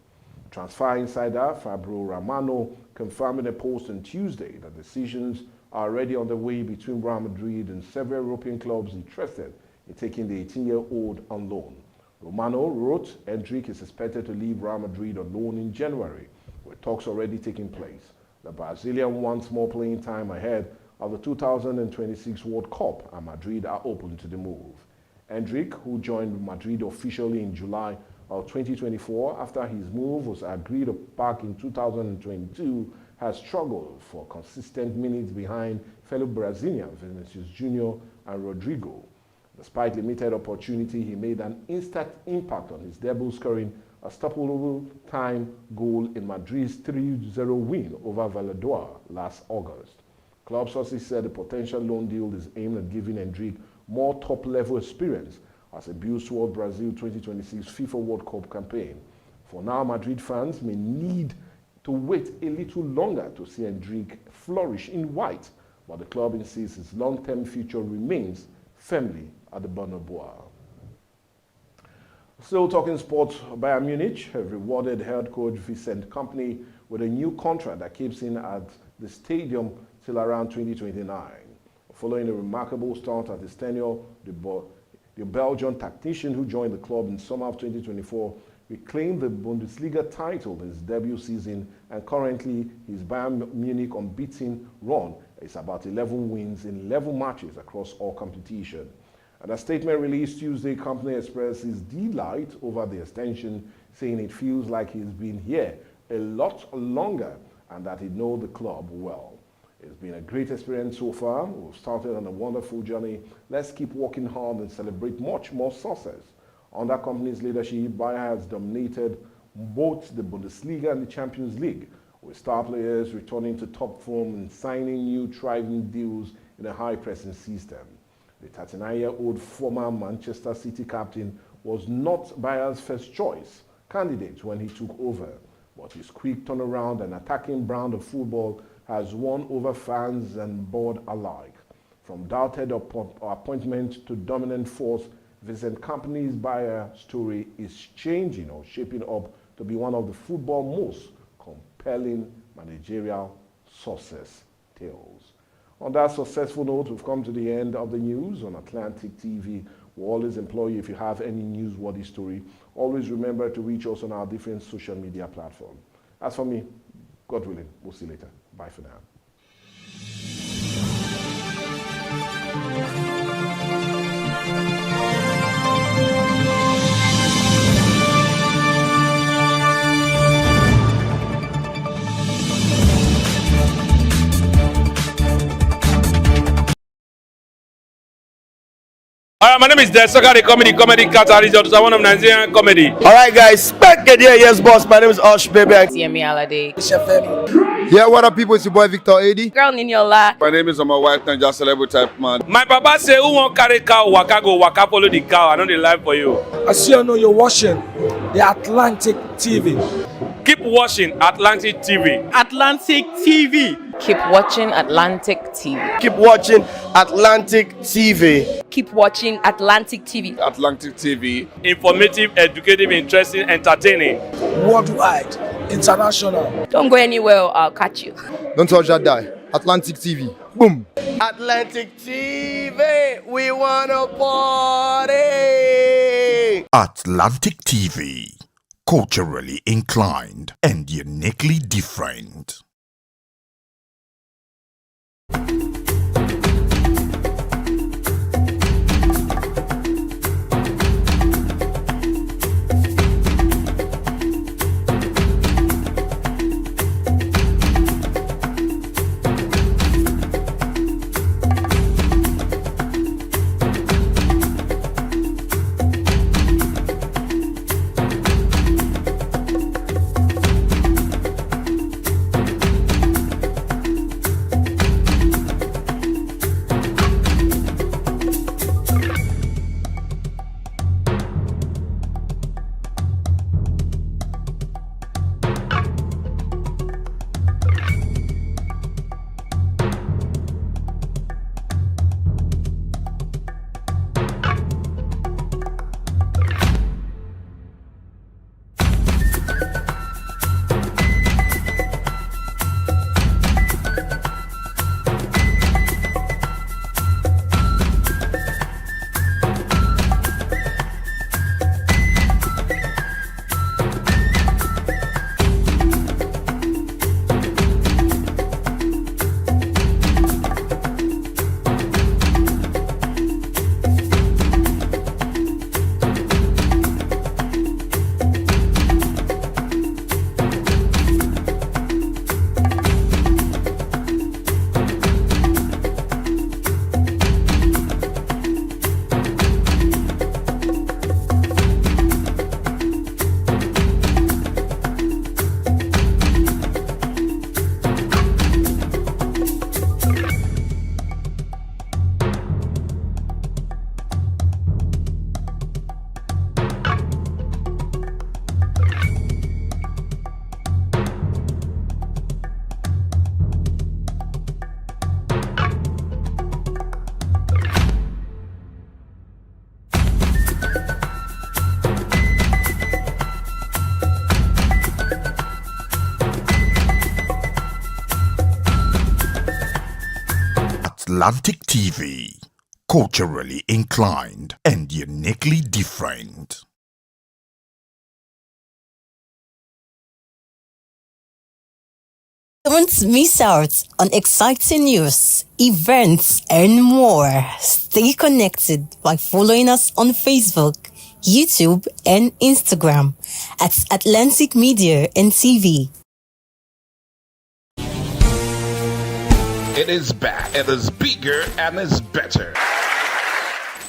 S1: Transfer insider Fabio Romano confirmed in a post on Tuesday that decisions are already on the way between Real Madrid and several European clubs interested in taking the 18-year-old on loan. Romano wrote, Endrick is expected to leave Real Madrid on loan in January, with talks already taking place. The Brazilian wants more playing time ahead of the 2026 World Cup, and Madrid are open to the move. Endrick, who joined Madrid officially in July of 2024 after his move was agreed back in 2022, has struggled for consistent minutes behind fellow Brazilians Vinicius Jr. and Rodrigo. Despite limited opportunity, he made an instant impact on his debut, scoring a stoppable time goal in Madrid's 3-0 win over Valladolid last August. Club sources said the potential loan deal is aimed at giving Endrick more top-level experience as he builds toward Brazil 2026 FIFA World Cup campaign. For now, Madrid fans may need to wait a little longer to see Endrick flourish in white, but the club insists his long-term future remains firmly at the Bernabeu. Still talking sports, Bayern Munich have rewarded head coach Vincent Kompany with a new contract that keeps him at the stadium till around 2029. Following a remarkable start at his tenure, the Belgian tactician who joined the club in summer of 2024 reclaimed the Bundesliga title in his debut season, and currently his Bayern Munich unbeaten run is about 11 wins in 11 matches across all competition. In a statement released Tuesday, Kompany expressed his delight over the extension, saying it feels like he's been here a lot longer and that he knows the club well. It's been a great experience so far. We've started on a wonderful journey. Let's keep working hard and celebrate much more success. Under Kompany's leadership, Bayern has dominated both the Bundesliga and the Champions League, with star players returning to top form and signing new thriving deals in a high-pressing system. The 39-year-old former Manchester City captain was not Bayern's first choice candidate when he took over, but his quick turnaround and attacking brand of football has won over fans and board alike. From doubted appointment to dominant force, Vincent Kompany's Bayern story is changing or shaping up to be one of the football's most compelling managerial success tales. On that successful note, we've come to the end of the news on Atlantic TV. We always implore you, if you have any newsworthy story, always remember to reach us on our different social media platforms. As for me, God willing, we'll see you later. Bye for now.
S4: My name is Desoka, the comedy catalyst of one of Nigerian comedy.
S5: Alright guys, back again, yes boss, my name is Osh baby.
S6: Yemi Alade.
S5: Yeah, what up people, it's your boy Victor AD.
S6: Girl Ninyola.
S7: My name is my wife Naija celebrity type man.
S4: My papa say, who won't carry cow, waka go, waka follow the cow. I know the life for you.
S8: I see you know you're watching the Atlantic TV.
S4: Keep watching Atlantic TV.
S6: Atlantic TV. Keep watching Atlantic TV.
S5: Keep watching Atlantic TV.
S6: Keep watching Atlantic TV.
S7: Atlantic TV.
S4: Informative, educative, interesting, entertaining.
S8: Worldwide, international.
S6: Don't go anywhere, I'll catch you.
S5: Don't touch that die. Atlantic TV. Boom. Atlantic TV, we wanna party.
S9: Atlantic TV. Culturally inclined and uniquely different. Atlantic TV, culturally inclined and uniquely different.
S3: Don't miss out on exciting news, events, and more. Stay connected by following us on Facebook, YouTube, and Instagram at Atlantic Media and TV.
S10: It is back. It is bigger and it's better.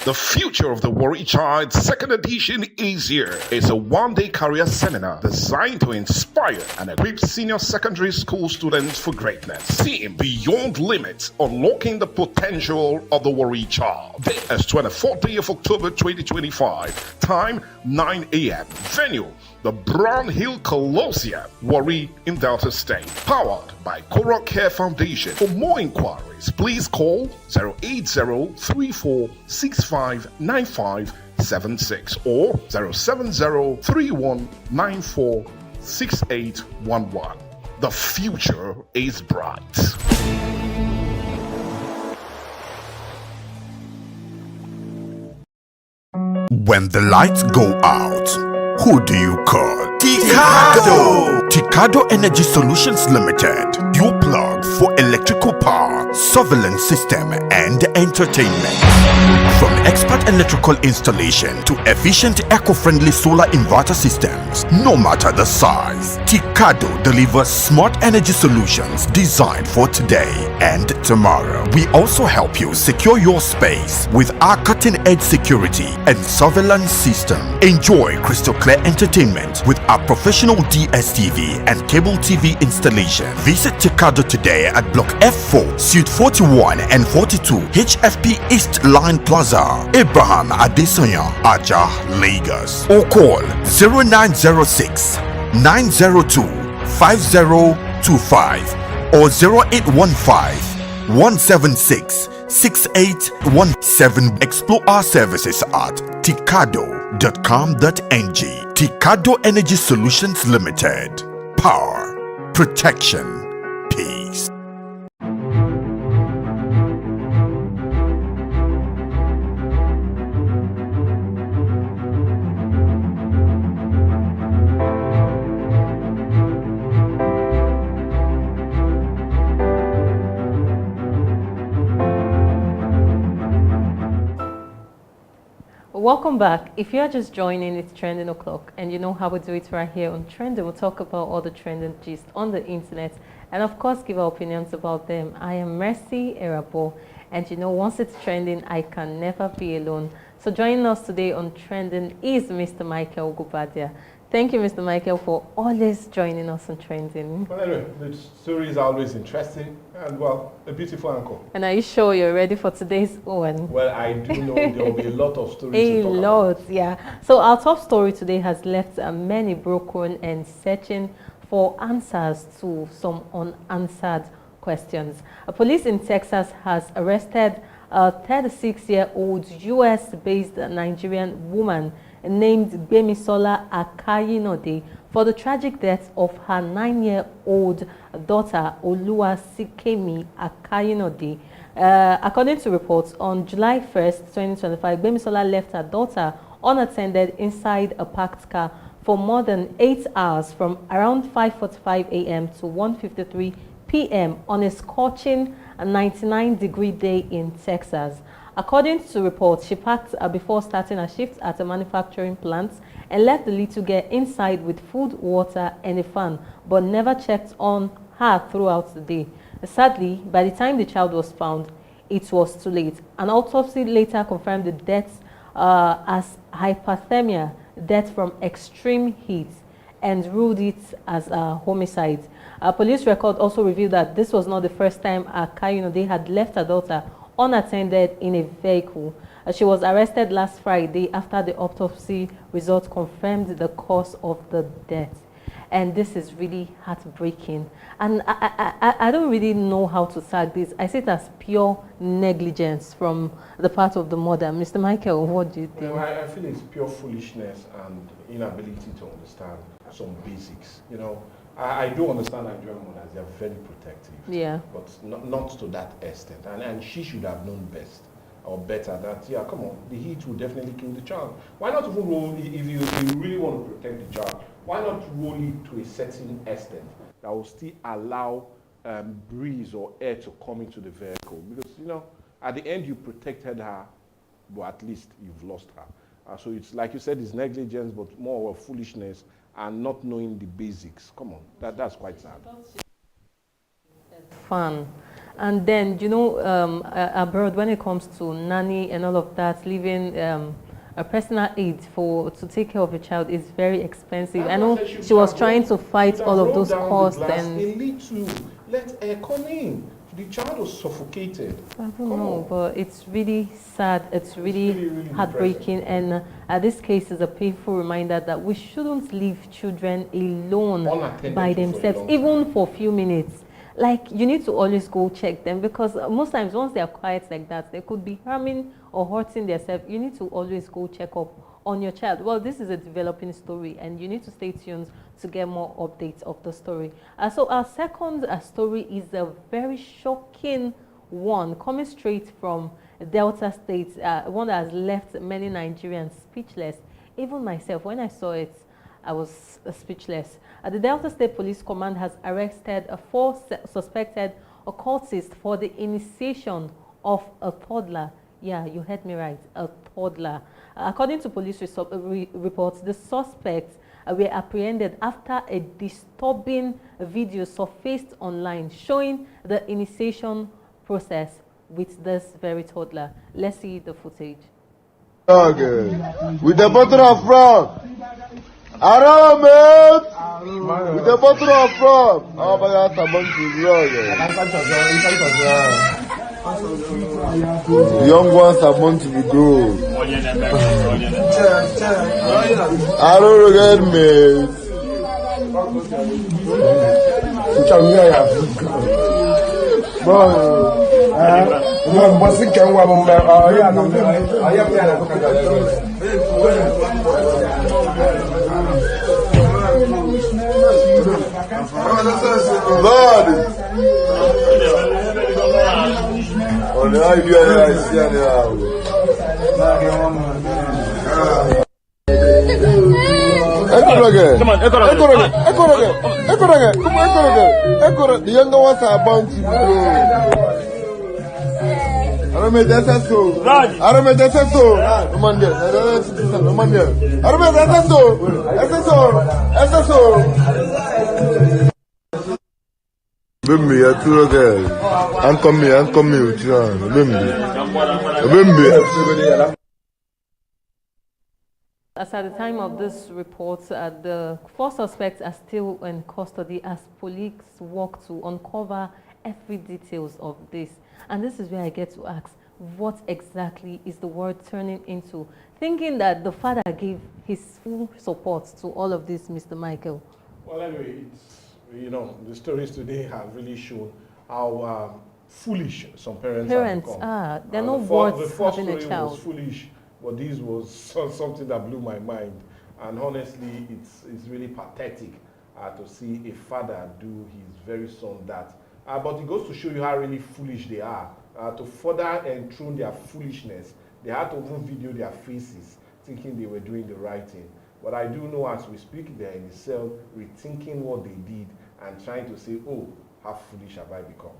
S10: The Future of the Warrior Child second edition is here. It's a one-day career seminar designed to inspire and equip senior secondary school students for greatness. Seeing beyond limits, unlocking the potential of the Warrior Child. Date is 24th day of October 2025. Time 9 a.m. Venue, the Brown Hill Colosseum, Warri in Delta State. Powered by Coral Care Foundation. For more inquiries, please call 080-3465-9576 or 070-3194-6811. The future is bright.
S9: When the lights go out, who do you call? Ticado! Ticado Energy Solutions Limited, your plug for electrical power, surveillance system, and entertainment. From expert electrical installation to efficient eco-friendly solar inverter systems, no matter the size, Ticado delivers smart energy solutions designed for today and tomorrow. We also help you secure your space with our cutting-edge security and surveillance system. Enjoy crystal clear entertainment with our professional DSTV and cable TV installation. Visit Ticado today at Block F4, Suite 41 and 42, HFP East Line Plaza, Abraham Adesanya, Aja, Lagos. Or call 0906 902 5025 or 0815 176 6817. Explore our services at ticado.com.ng. Ticado Energy Solutions Limited. Power, protection, peace.
S2: Welcome back. If you are just joining, it's Trending O'Clock, and you know how we do it right here on Trending. We'll talk about all the trending gist on the internet, and of course give our opinions about them. I am Mercy Erabo, and you know, once it's trending, I can never be alone. So joining us today on Trending is Mr. Michael Gubadia. Thank you, Mr. Michael, for always joining us on Trending.
S1: Well, anyway, the story is always interesting and, well, a beautiful uncle.
S2: And are you sure you're ready for today's one?
S1: Well, I do know there will be a lot of stories
S2: to
S1: talk
S2: about. Yeah. So our top story today has left many broken and searching for answers to some unanswered questions. Police in Texas has arrested a 36-year-old US-based Nigerian woman named Gbemisola Akayinode for the tragic death of her 9-year-old daughter Oluwasikemi Akayinode. According to reports, on July 1st, 2025, Gbemisola left her daughter unattended inside a parked car for more than 8 hours from around 5:45 a.m. to 1:53 p.m. on a scorching 99-degree day in Texas. According to reports, she packed before starting her shift at a manufacturing plant and left the little girl inside with food, water, and a fan, but never checked on her throughout the day. Sadly, by the time the child was found, it was too late. An autopsy later confirmed the death as hypothermia, death from extreme heat, and ruled it as a homicide. A police record also revealed that this was not the first time Akayinode had left her daughter unattended in a vehicle. She was arrested last Friday after the autopsy results confirmed the cause of the death. And this is really heartbreaking. And I don't really know how to tag this. I see it as pure negligence from the part of the mother. Mr. Michael, what do you think?
S1: Well, I feel it's pure foolishness and inability to understand some basics. You know, I do understand Nigerian mothers, they are very protective.
S2: Yeah.
S1: But not to that extent. And she should have known best or better that, yeah, come on, the heat will definitely kill the child. Why not even roll, if you really want to protect the child, why not roll it to a certain extent that will still allow breeze or air to come into the vehicle? Because, you know, at the end you protected her, but at least you've lost her. So it's like you said, it's negligence, but more of foolishness and not knowing the basics. Come on, that's quite sad.
S2: Fun. And then, you know, abroad, when it comes to nanny and all of that, leaving a personal aid to take care of a child is very expensive. I know she was trying to fight all of those costs.
S1: Let air come in. The child was suffocated.
S2: I don't know, but it's really sad. It's really heartbreaking. And this case is a painful reminder that we shouldn't leave children alone by themselves, even for a few minutes. Like, you need to always go check them, because most times once they are quiet like that, they could be harming or hurting themselves. You need to always go check up on your child. Well, this is a developing story, and you need to stay tuned to get more updates of the story. So our second story is a very shocking one, coming straight from Delta State, one that has left many Nigerians speechless. Even myself, when I saw it, I was speechless. The Delta State Police Command has arrested 4 suspected occultists for the initiation of a toddler. Yeah, you heard me right, a toddler. According to police reports, the suspects were apprehended after a disturbing video surfaced online showing the initiation process with this very toddler. Let's see the footage.
S5: Okay. With the bottle of frog. Around, man. With the bottle of frog. Oh, but that's a bunch of the young ones are born to be grown. I don't get me. The younger ones are bound to grow. I don't make that so. I don't make that so. No man there. No man there. I don't make that so. Bimbi, I too again. I'm coming with you. Bimbi.
S2: As at the time of this report, the 4 suspects are still in custody as police work to uncover every details of this. And this is where I get to ask, what exactly is the world turning into? Thinking that the father gave his full support to all of this, Mr. Michael.
S1: Well, anyway, you know, the stories today have really shown how foolish some parents have become.
S2: They're not worth having a child.
S1: The first story was foolish, but this was something that blew my mind. And honestly, it's really pathetic to see a father do his very son that. But it goes to show you how really foolish they are. To further enthrone their foolishness, they had to even video their faces, thinking they were doing the right thing. But I do know as we speak, they're in the cell, rethinking what they did and trying to say, oh, how foolish have I become?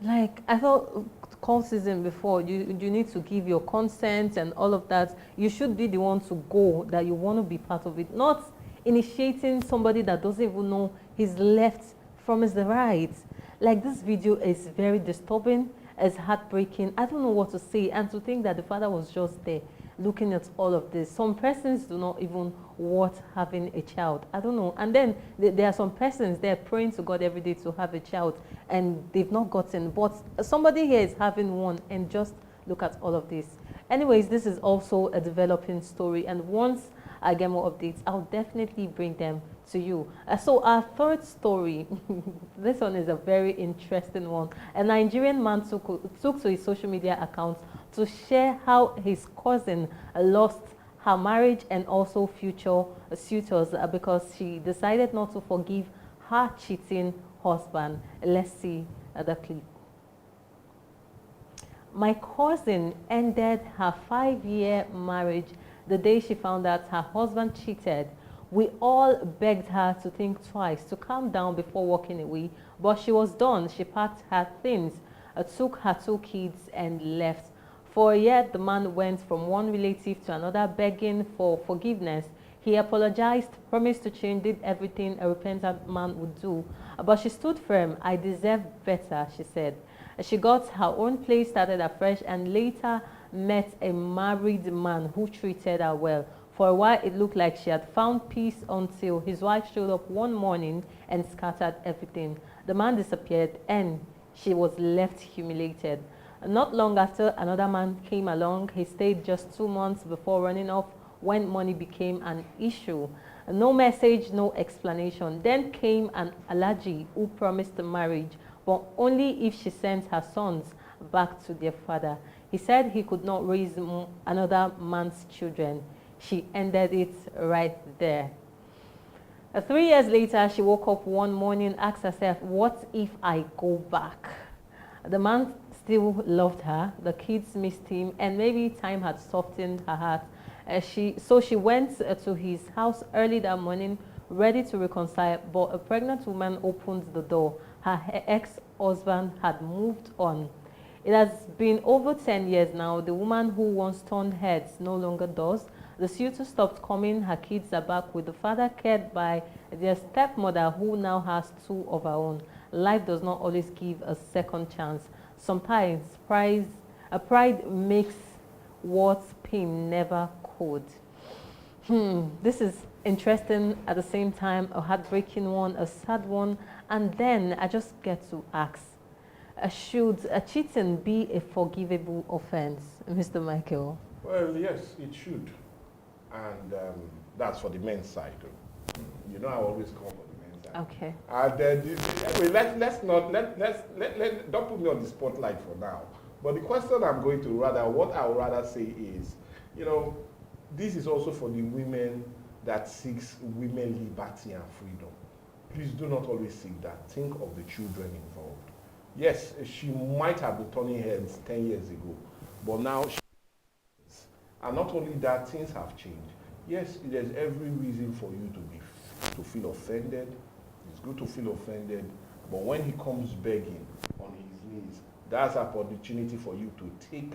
S2: Like, I thought cultism before, you need to give your consent and all of that. You should be the one to go, that you want to be part of it, not initiating somebody that doesn't even know his left from his right. Like, this video is very disturbing, it's heartbreaking. I don't know what to say. And to think that the father was just there looking at all of this. Some persons do not even want having a child. I don't know. And then there are some persons they're praying to God every day to have a child and they've not gotten. But somebody here is having one, and just look at all of this. Anyways, this is also a developing story, and once I get more updates, I'll definitely bring them to you. So our third story, this one is a very interesting one. A Nigerian man took to his social media account to share how his cousin lost her marriage and also future suitors because she decided not to forgive her cheating husband. Let's see the clip. My cousin ended her 5-year marriage the day she found out her husband cheated. We all begged her to think twice, to calm down before walking away, but she was done. She packed her things, took her 2 kids and left. For a year, the man went from one relative to another begging for forgiveness. He apologized, promised to change, did everything a repentant man would do. But she stood firm. I deserve better, she said. She got her own place started afresh and later met a married man who treated her well. For a while, it looked like she had found peace until his wife showed up one morning and scattered everything. The man disappeared and she was left humiliated. Not long after, another man came along. He stayed just 2 months before running off when money became an issue. No message, no explanation. Then came an Alaji who promised marriage, but only if she sent her sons back to their father. He said he could not raise another man's children. She ended it right there. 3 years later, she woke up one morning, asked herself, what if I go back? The man still loved her, the kids missed him, and maybe time had softened her heart. So she went to his house early that morning, ready to reconcile, but a pregnant woman opened the door. Her ex-husband had moved on. It has been over 10 years now. The woman who once turned heads no longer does. The suitor stopped coming. Her kids are back with the father cared by their stepmother who now has 2 of her own. Life does not always give a second chance. Sometimes pride makes what pain never could. This is interesting, at the same time a heartbreaking one, a sad one, and then I just get to ask, should cheating be a forgivable offense, Mr. Michael?
S1: Well, yes, it should, and that's for the men's side. You know, I always come for the men's side.
S2: Okay.
S1: And anyway, let's don't put me on the spotlight for now. But the question what I would rather say is, you know, this is also for the women that seeks women liberty and freedom. Please do not always seek that. Think of the children involved. Yes, she might have been turning heads 10 years ago, but now she is. And not only that, things have changed. Yes, there's every reason for you to feel offended. It's good to feel offended, but when he comes begging on his knees, that's an opportunity for you to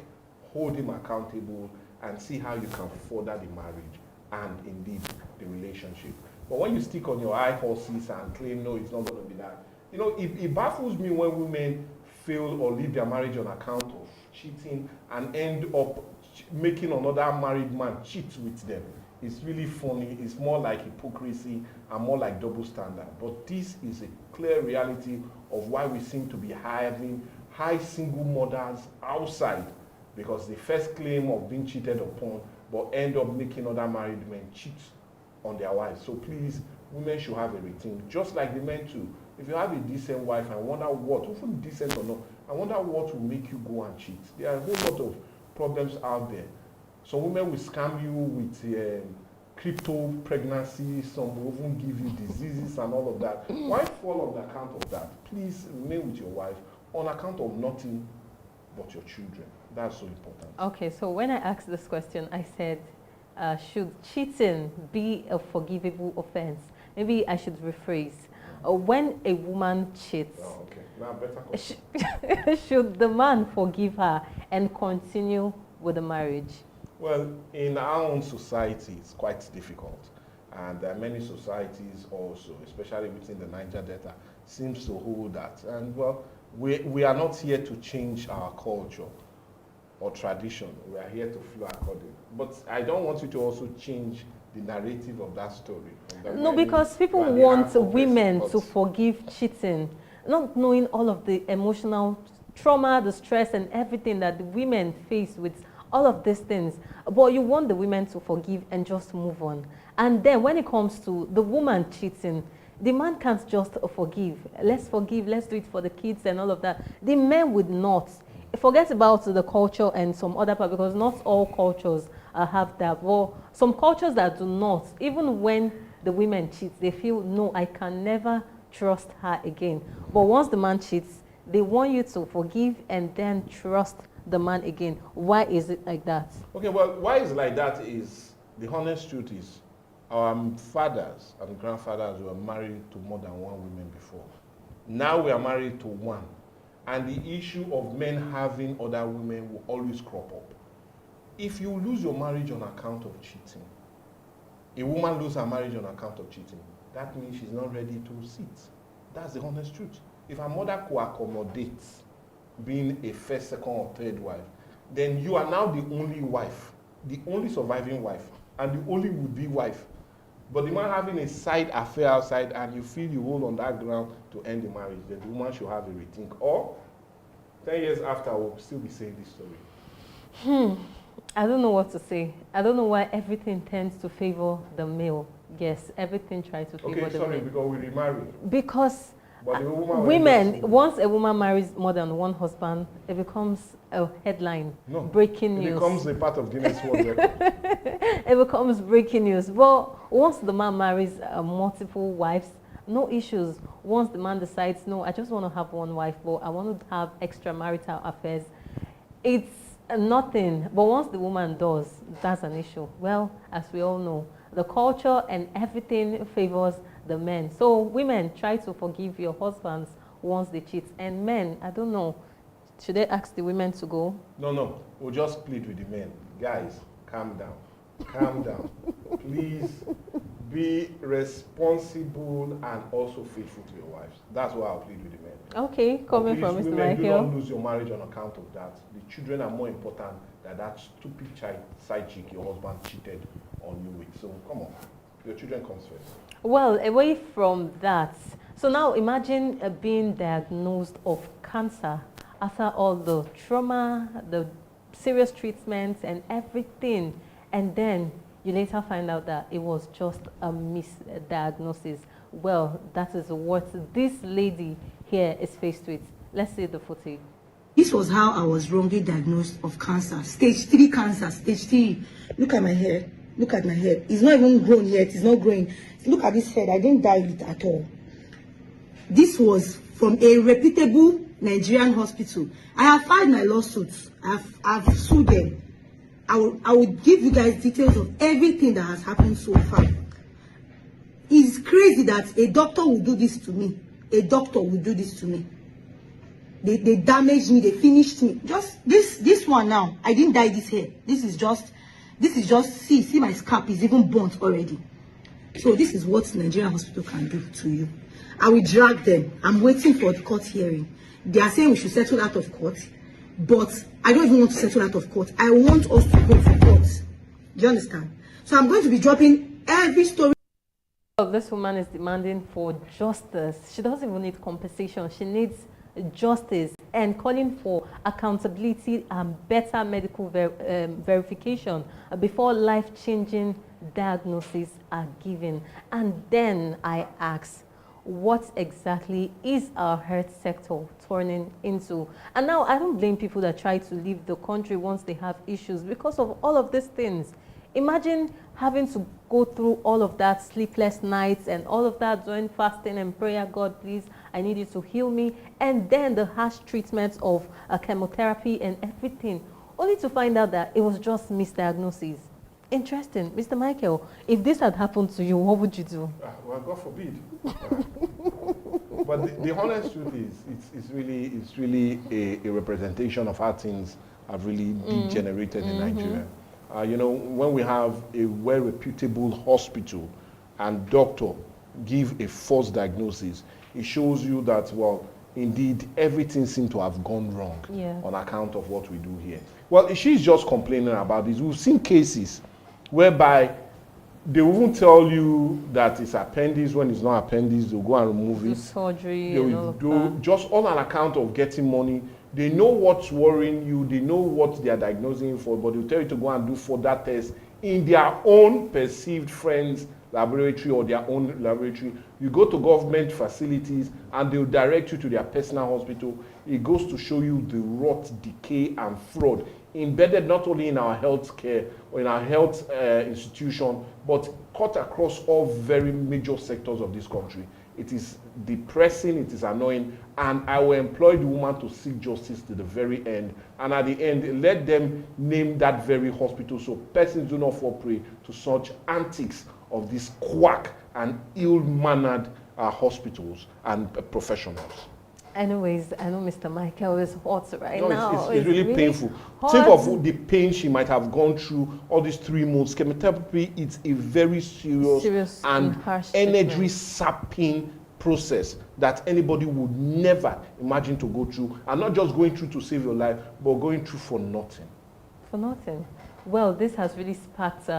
S1: hold him accountable and see how you can further the marriage and indeed the relationship. But when you stick on your high horses and claim, no, it's not going to be that. You know, it baffles me when women fail or leave their marriage on account of cheating and end up making another married man cheat with them. It's really funny. It's more like hypocrisy and more like double standard. But this is a clear reality of why we seem to be having high single mothers outside, because they first claim of being cheated upon, but end up making other married men cheat on their wives. So please, women should have a rethink, just like the men too. If you have a decent wife, I wonder what, even decent or not, I wonder what will make you go and cheat. There are a whole lot of problems out there. Some women will scam you with crypto pregnancy, some will even give you diseases and all of that. Why fall on account of that? Please remain with your wife on account of nothing but your children. That's so important. Okay,
S2: so when I asked this question, I said, should cheating be a forgivable offense? Maybe I should rephrase. When a woman cheats,
S1: now better
S2: should the man forgive her and continue with the marriage?
S1: Well, in our own society, it's quite difficult. And there are many societies also, especially within the Niger Delta, seems to hold that. And well, we are not here to change our culture or tradition. We are here to flow accordingly. But I don't want you to also change the narrative of that story.
S2: No, because people want women to forgive cheating, not knowing all of the emotional trauma, the stress and everything that the women face with all of these things. But you want the women to forgive and just move on. And then when it comes to the woman cheating, the man can't just forgive. Let's forgive, let's do it for the kids and all of that. The men would not. Forget about the culture and some other part, because not all cultures have that. Well, some cultures that do not, even when the women cheat, they feel, no, I can never trust her again. But once the man cheats, they want you to forgive and then trust the man again. Why is it like that?
S1: Okay, well, why it's like that is, the honest truth is, our fathers and grandfathers were married to more than one woman before. Now we are married to one. And the issue of men having other women will always crop up. If you lose your marriage on account of cheating, a woman loses her marriage on account of cheating, that means she's not ready to sit. That's the honest truth. If a mother could accommodate being a first, second, or third wife, then you are now the only wife, the only surviving wife, and the only would-be wife. But the man having a side affair outside and you feel you hold on that ground to end the marriage, then the woman should have a rethink. Or 10 years after, we'll still be saying this story.
S2: I don't know what to say. I don't know why everything tends to favor the male. Yes, everything tries to favor the male.
S1: Okay, sorry, because we remarry.
S2: Because
S1: but the woman
S2: women, once a woman marries more than one husband, it becomes a headline, breaking news.
S1: It becomes a part of Guinness World Record.
S2: It becomes breaking news. Well, once the man marries multiple wives, no issues. Once the man decides, no, I just want to have one wife, but I want to have extramarital affairs, it's nothing. But once the woman does, that's an issue. Well, as we all know, the culture and everything favors the men. So women, try to forgive your husbands once they cheat. And men, I don't know, should they ask the women to go?
S1: No. We'll just plead with the men. Guys, calm down. Calm down. Please be responsible and also faithful to your wives. That's why I'll plead with the men.
S2: Okay, coming from Mr. Michael.
S1: Do not lose your marriage on account of that. The children are more important than that stupid side chick your husband cheated on you with. So come on, your children comes first.
S2: Well, away from that, so now imagine being diagnosed of cancer after all the trauma, the serious treatments and everything, and then you later find out that it was just a misdiagnosis. Well, that is what this lady here is faced with. Let's see the footage.
S14: This was how I was wrongly diagnosed of cancer. Stage 3 cancer, stage 3. Look at my hair. Look at my head. It's not even grown yet. It's not growing. Look at this head. I didn't dye it at all. This was from a reputable Nigerian hospital. I have filed my lawsuits. I've sued them. I will give you guys details of everything that has happened so far. It's crazy that a doctor will do this to me. A doctor will do this to me. They damaged me. They finished me. Just this one now. I didn't dye this hair. This is just see my scalp is even burnt already. So this is what Nigerian hospital can do to you. I will drag them. I'm waiting for the court hearing. They are saying we should settle out of court, but I don't even want to settle out of court. I want us to go to court. Do you understand? So I'm going to be dropping every story.
S2: This woman is demanding for justice. She doesn't even need compensation. She needs justice and calling for accountability and better medical verification before life-changing diagnoses are given. And then I ask, what exactly is our health sector turning into? And now I don't blame people that try to leave the country once they have issues because of all of these things. Imagine having to go through all of that, sleepless nights and all of that, doing fasting and prayer, God, please, I need you to heal me. And then the harsh treatments of chemotherapy and everything, only to find out that it was just misdiagnosis. Interesting. Mr. Michael, if this had happened to you, what would you do?
S1: Well, God forbid. But the honest truth is, it's really a representation of how things have really degenerated in Nigeria. You know, when we have a well-reputable hospital and doctor give a false diagnosis, it shows you that, well, indeed, everything seems to have gone wrong on account of what we do here. Well, she's just complaining about this. We've seen cases whereby they won't tell you that it's appendix when it's not appendix. They'll go and remove it.
S2: Surgery.
S1: They will do just all on account of getting money. They know what's worrying you. They know what they are diagnosing you for, but they'll tell you to go and do further tests in their own perceived friends' laboratory or their own laboratory. You go to government facilities and they'll direct you to their personal hospital. It goes to show you the rot, decay, and fraud embedded not only in our health care or in our health institution, but cut across all very major sectors of this country. It is depressing, it is annoying, and I will employ the woman to seek justice to the very end. And at the end, let them name that very hospital so persons do not fall prey to such antics of these quack and ill-mannered hospitals and professionals.
S2: Anyways, I know Mr. Michael is hot right
S1: No,
S2: now.
S1: it's really painful.
S2: Hot.
S1: Think of the pain she might have gone through all these 3 months. Chemotherapy is a very serious and
S2: harsh
S1: energy-sapping process that anybody would never imagine to go through. And not just going through to save your life, but going through for nothing.
S2: For nothing. Well, this has really sparked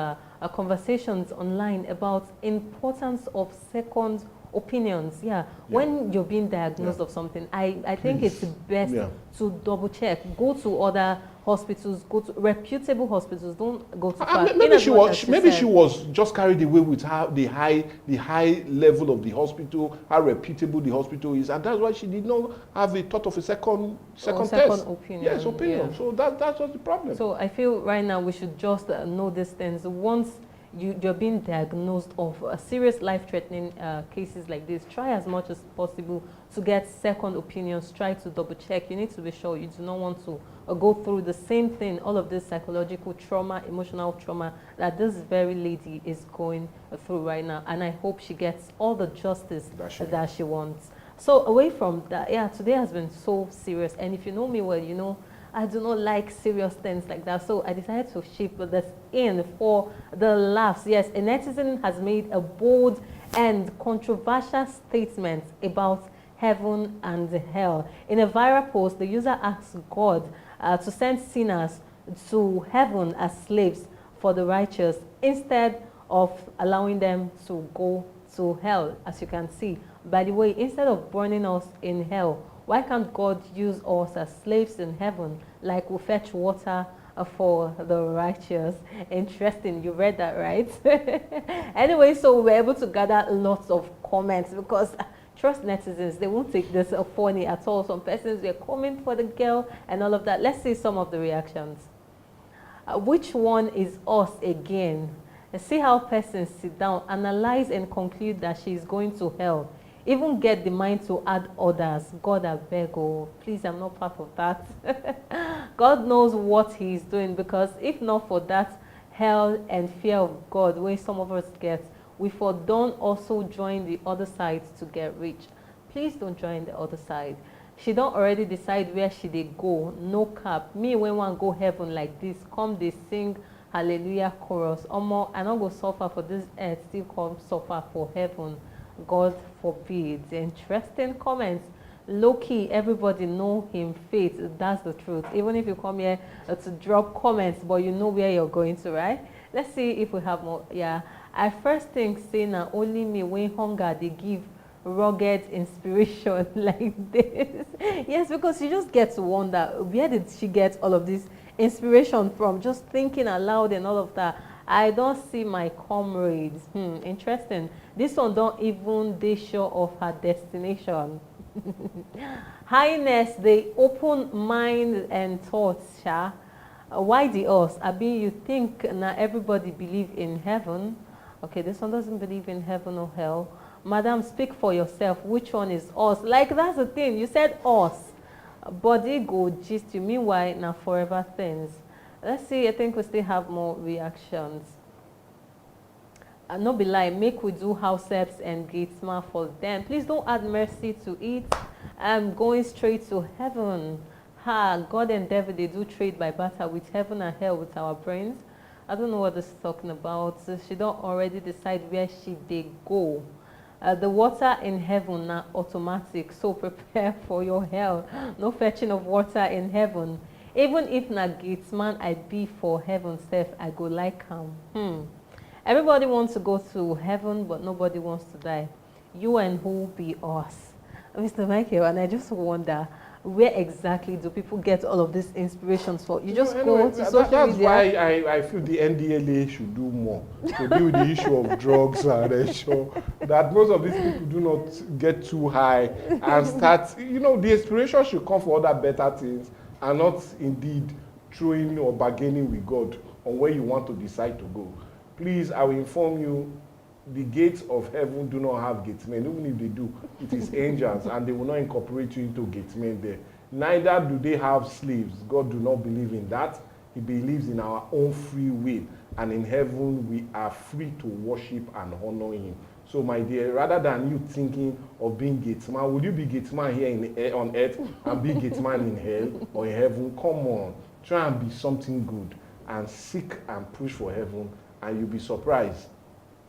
S2: conversations online about importance of second opinions. When you're being diagnosed of something, I think it's best to double check. Go to other hospitals, go to reputable hospitals. Don't go to
S1: maybe she was just carried away with the high level of the hospital, how reputable the hospital is, and that's why she did not have a thought of a second test.
S2: Opinion.
S1: Yes, opinion. So that's just the problem.
S2: So I feel right now we should just know these things. Once you're being diagnosed of serious life-threatening cases like this, try as much as possible to get second opinions. Try to double check. You need to be sure you do not want to go through the same thing, all of this psychological trauma, emotional trauma that this very lady is going through right now. And I hope she gets all the justice that she wants. So away from that, today has been so serious. And if you know me well, you know I do not like serious things like that. So I decided to shift this in for the laughs. Yes, a netizen has made a bold and controversial statement about heaven and hell. In a viral post, the user asked God to send sinners to heaven as slaves for the righteous instead of allowing them to go to hell, as you can see. By the way, instead of burning us in hell, why can't God use us as slaves in heaven, like we fetch water for the righteous? Interesting, you read that right? Anyway, so we were able to gather lots of comments because trust netizens, they won't take this funny at all. Some persons were coming for the girl and all of that. Let's see some of the reactions. Which one is us again? See how persons sit down, analyze and conclude that she is going to hell. Even get the mind to add others. God, I beg, oh, please, I'm not part of that. God knows what he is doing, because if not for that hell and fear of God, where some of us get, we for don't also join the other side to get rich. Please don't join the other side. She don't already decide where she they go. No cap. Me, when one go heaven like this, come they sing hallelujah chorus. Omo, I don't go suffer for this earth, still come suffer for heaven. God forbid. Interesting comments. Low-key, everybody know him faith. That's the truth. Even if you come here to drop comments, but you know where you're going to, right? Let's see if we have more. I first think say now only me when hunger they give rugged inspiration like this. Yes, because you just get to wonder, where did she get all of this inspiration from? Just thinking aloud and all of that. I don't see my comrades. Interesting. This one don't even they sure of her destination. Highness, the open mind and thoughts, Sha. Why the us? Abi, you think now everybody believe in heaven? Okay, this one doesn't believe in heaven or hell. Madam, speak for yourself. Which one is us? Like, that's the thing. You said us. Body go gist you. Meanwhile, now forever things. Let's see, I think we still have more reactions. No be lie, make we do house helps and gatesman for them. Please don't add mercy to it. I'm going straight to heaven. God and devil, they do trade by barter with heaven and hell with our brains. I don't know what this is talking about. So she don't already decide where she they go. The water in heaven now automatic, so prepare for your hell. No fetching of water in heaven. Even if na gatesman I be for heaven self, I go like him. Everybody wants to go to heaven, but nobody wants to die. You and who be us? Mr. Michael, and I just wonder, where exactly do people get all of these inspirations for? You just go to social
S1: that's
S2: media.
S1: Why I feel the NDLA should do more to deal with the issue of drugs and ensure that most of these people do not get too high and start, the inspiration should come for other better things and not indeed throwing or bargaining with God on where you want to decide to go. Please, I will inform you, the gates of heaven do not have gatemen. Even if they do, it is angels, and they will not incorporate you into gatemen there. Neither do they have slaves. God do not believe in that. He believes in our own free will. And in heaven, we are free to worship and honor him. So, my dear, rather than you thinking of being gateman, would you be gateman here on earth and be gateman in hell or in heaven? Come on, try and be something good and seek and push for heaven, and you'll be surprised.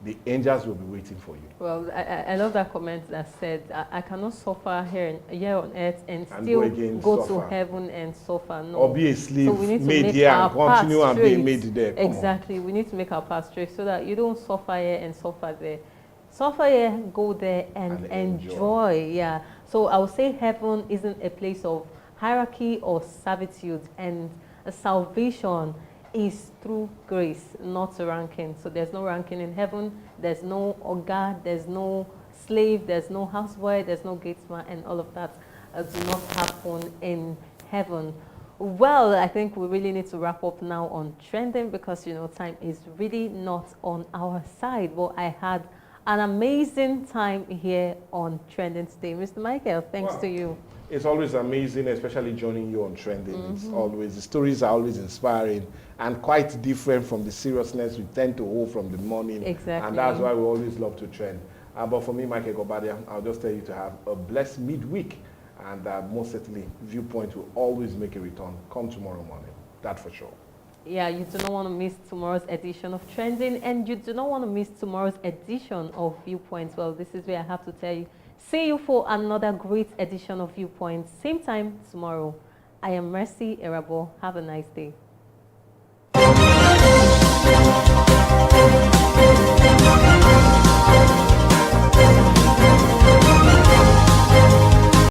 S1: The angels will be waiting for you.
S2: Well, I love that comment that said, I cannot suffer here on earth and still go to heaven and suffer. No.
S1: Or be a slave,
S2: so we need to
S1: made
S2: make
S1: here
S2: our
S1: and continue and be
S2: straight.
S1: made there. Come
S2: exactly. On. We need to make our path straight so that you don't suffer here and suffer there. Suffer here, go there and enjoy. Yeah. So I would say heaven isn't a place of hierarchy or servitude, and salvation is through grace, not ranking. So there's no ranking in heaven. There's no oga, there's no slave, there's no houseboy, there's no gatesman, and all of that do not happen in heaven. Well, I think we really need to wrap up now on trending because, you know, time is really not on our side. But I had an amazing time here on trending today. Mr. Michael, thanks to you.
S1: It's always amazing, especially joining you on trending. It's always, the stories are always inspiring and quite different from the seriousness we tend to hold from the morning.
S2: Exactly.
S1: And that's why we always love to trend. But for me, Michael Gobadia, I'll just tell you to have a blessed midweek. And most certainly, Viewpoint will always make a return. Come tomorrow morning. That for sure.
S2: Yeah, you do not want to miss tomorrow's edition of Trending, and you do not want to miss tomorrow's edition of Viewpoint. Well, this is where I have to tell you, see you for another great edition of Viewpoint. Same time tomorrow. I am Mercy Erabo. Have a nice day.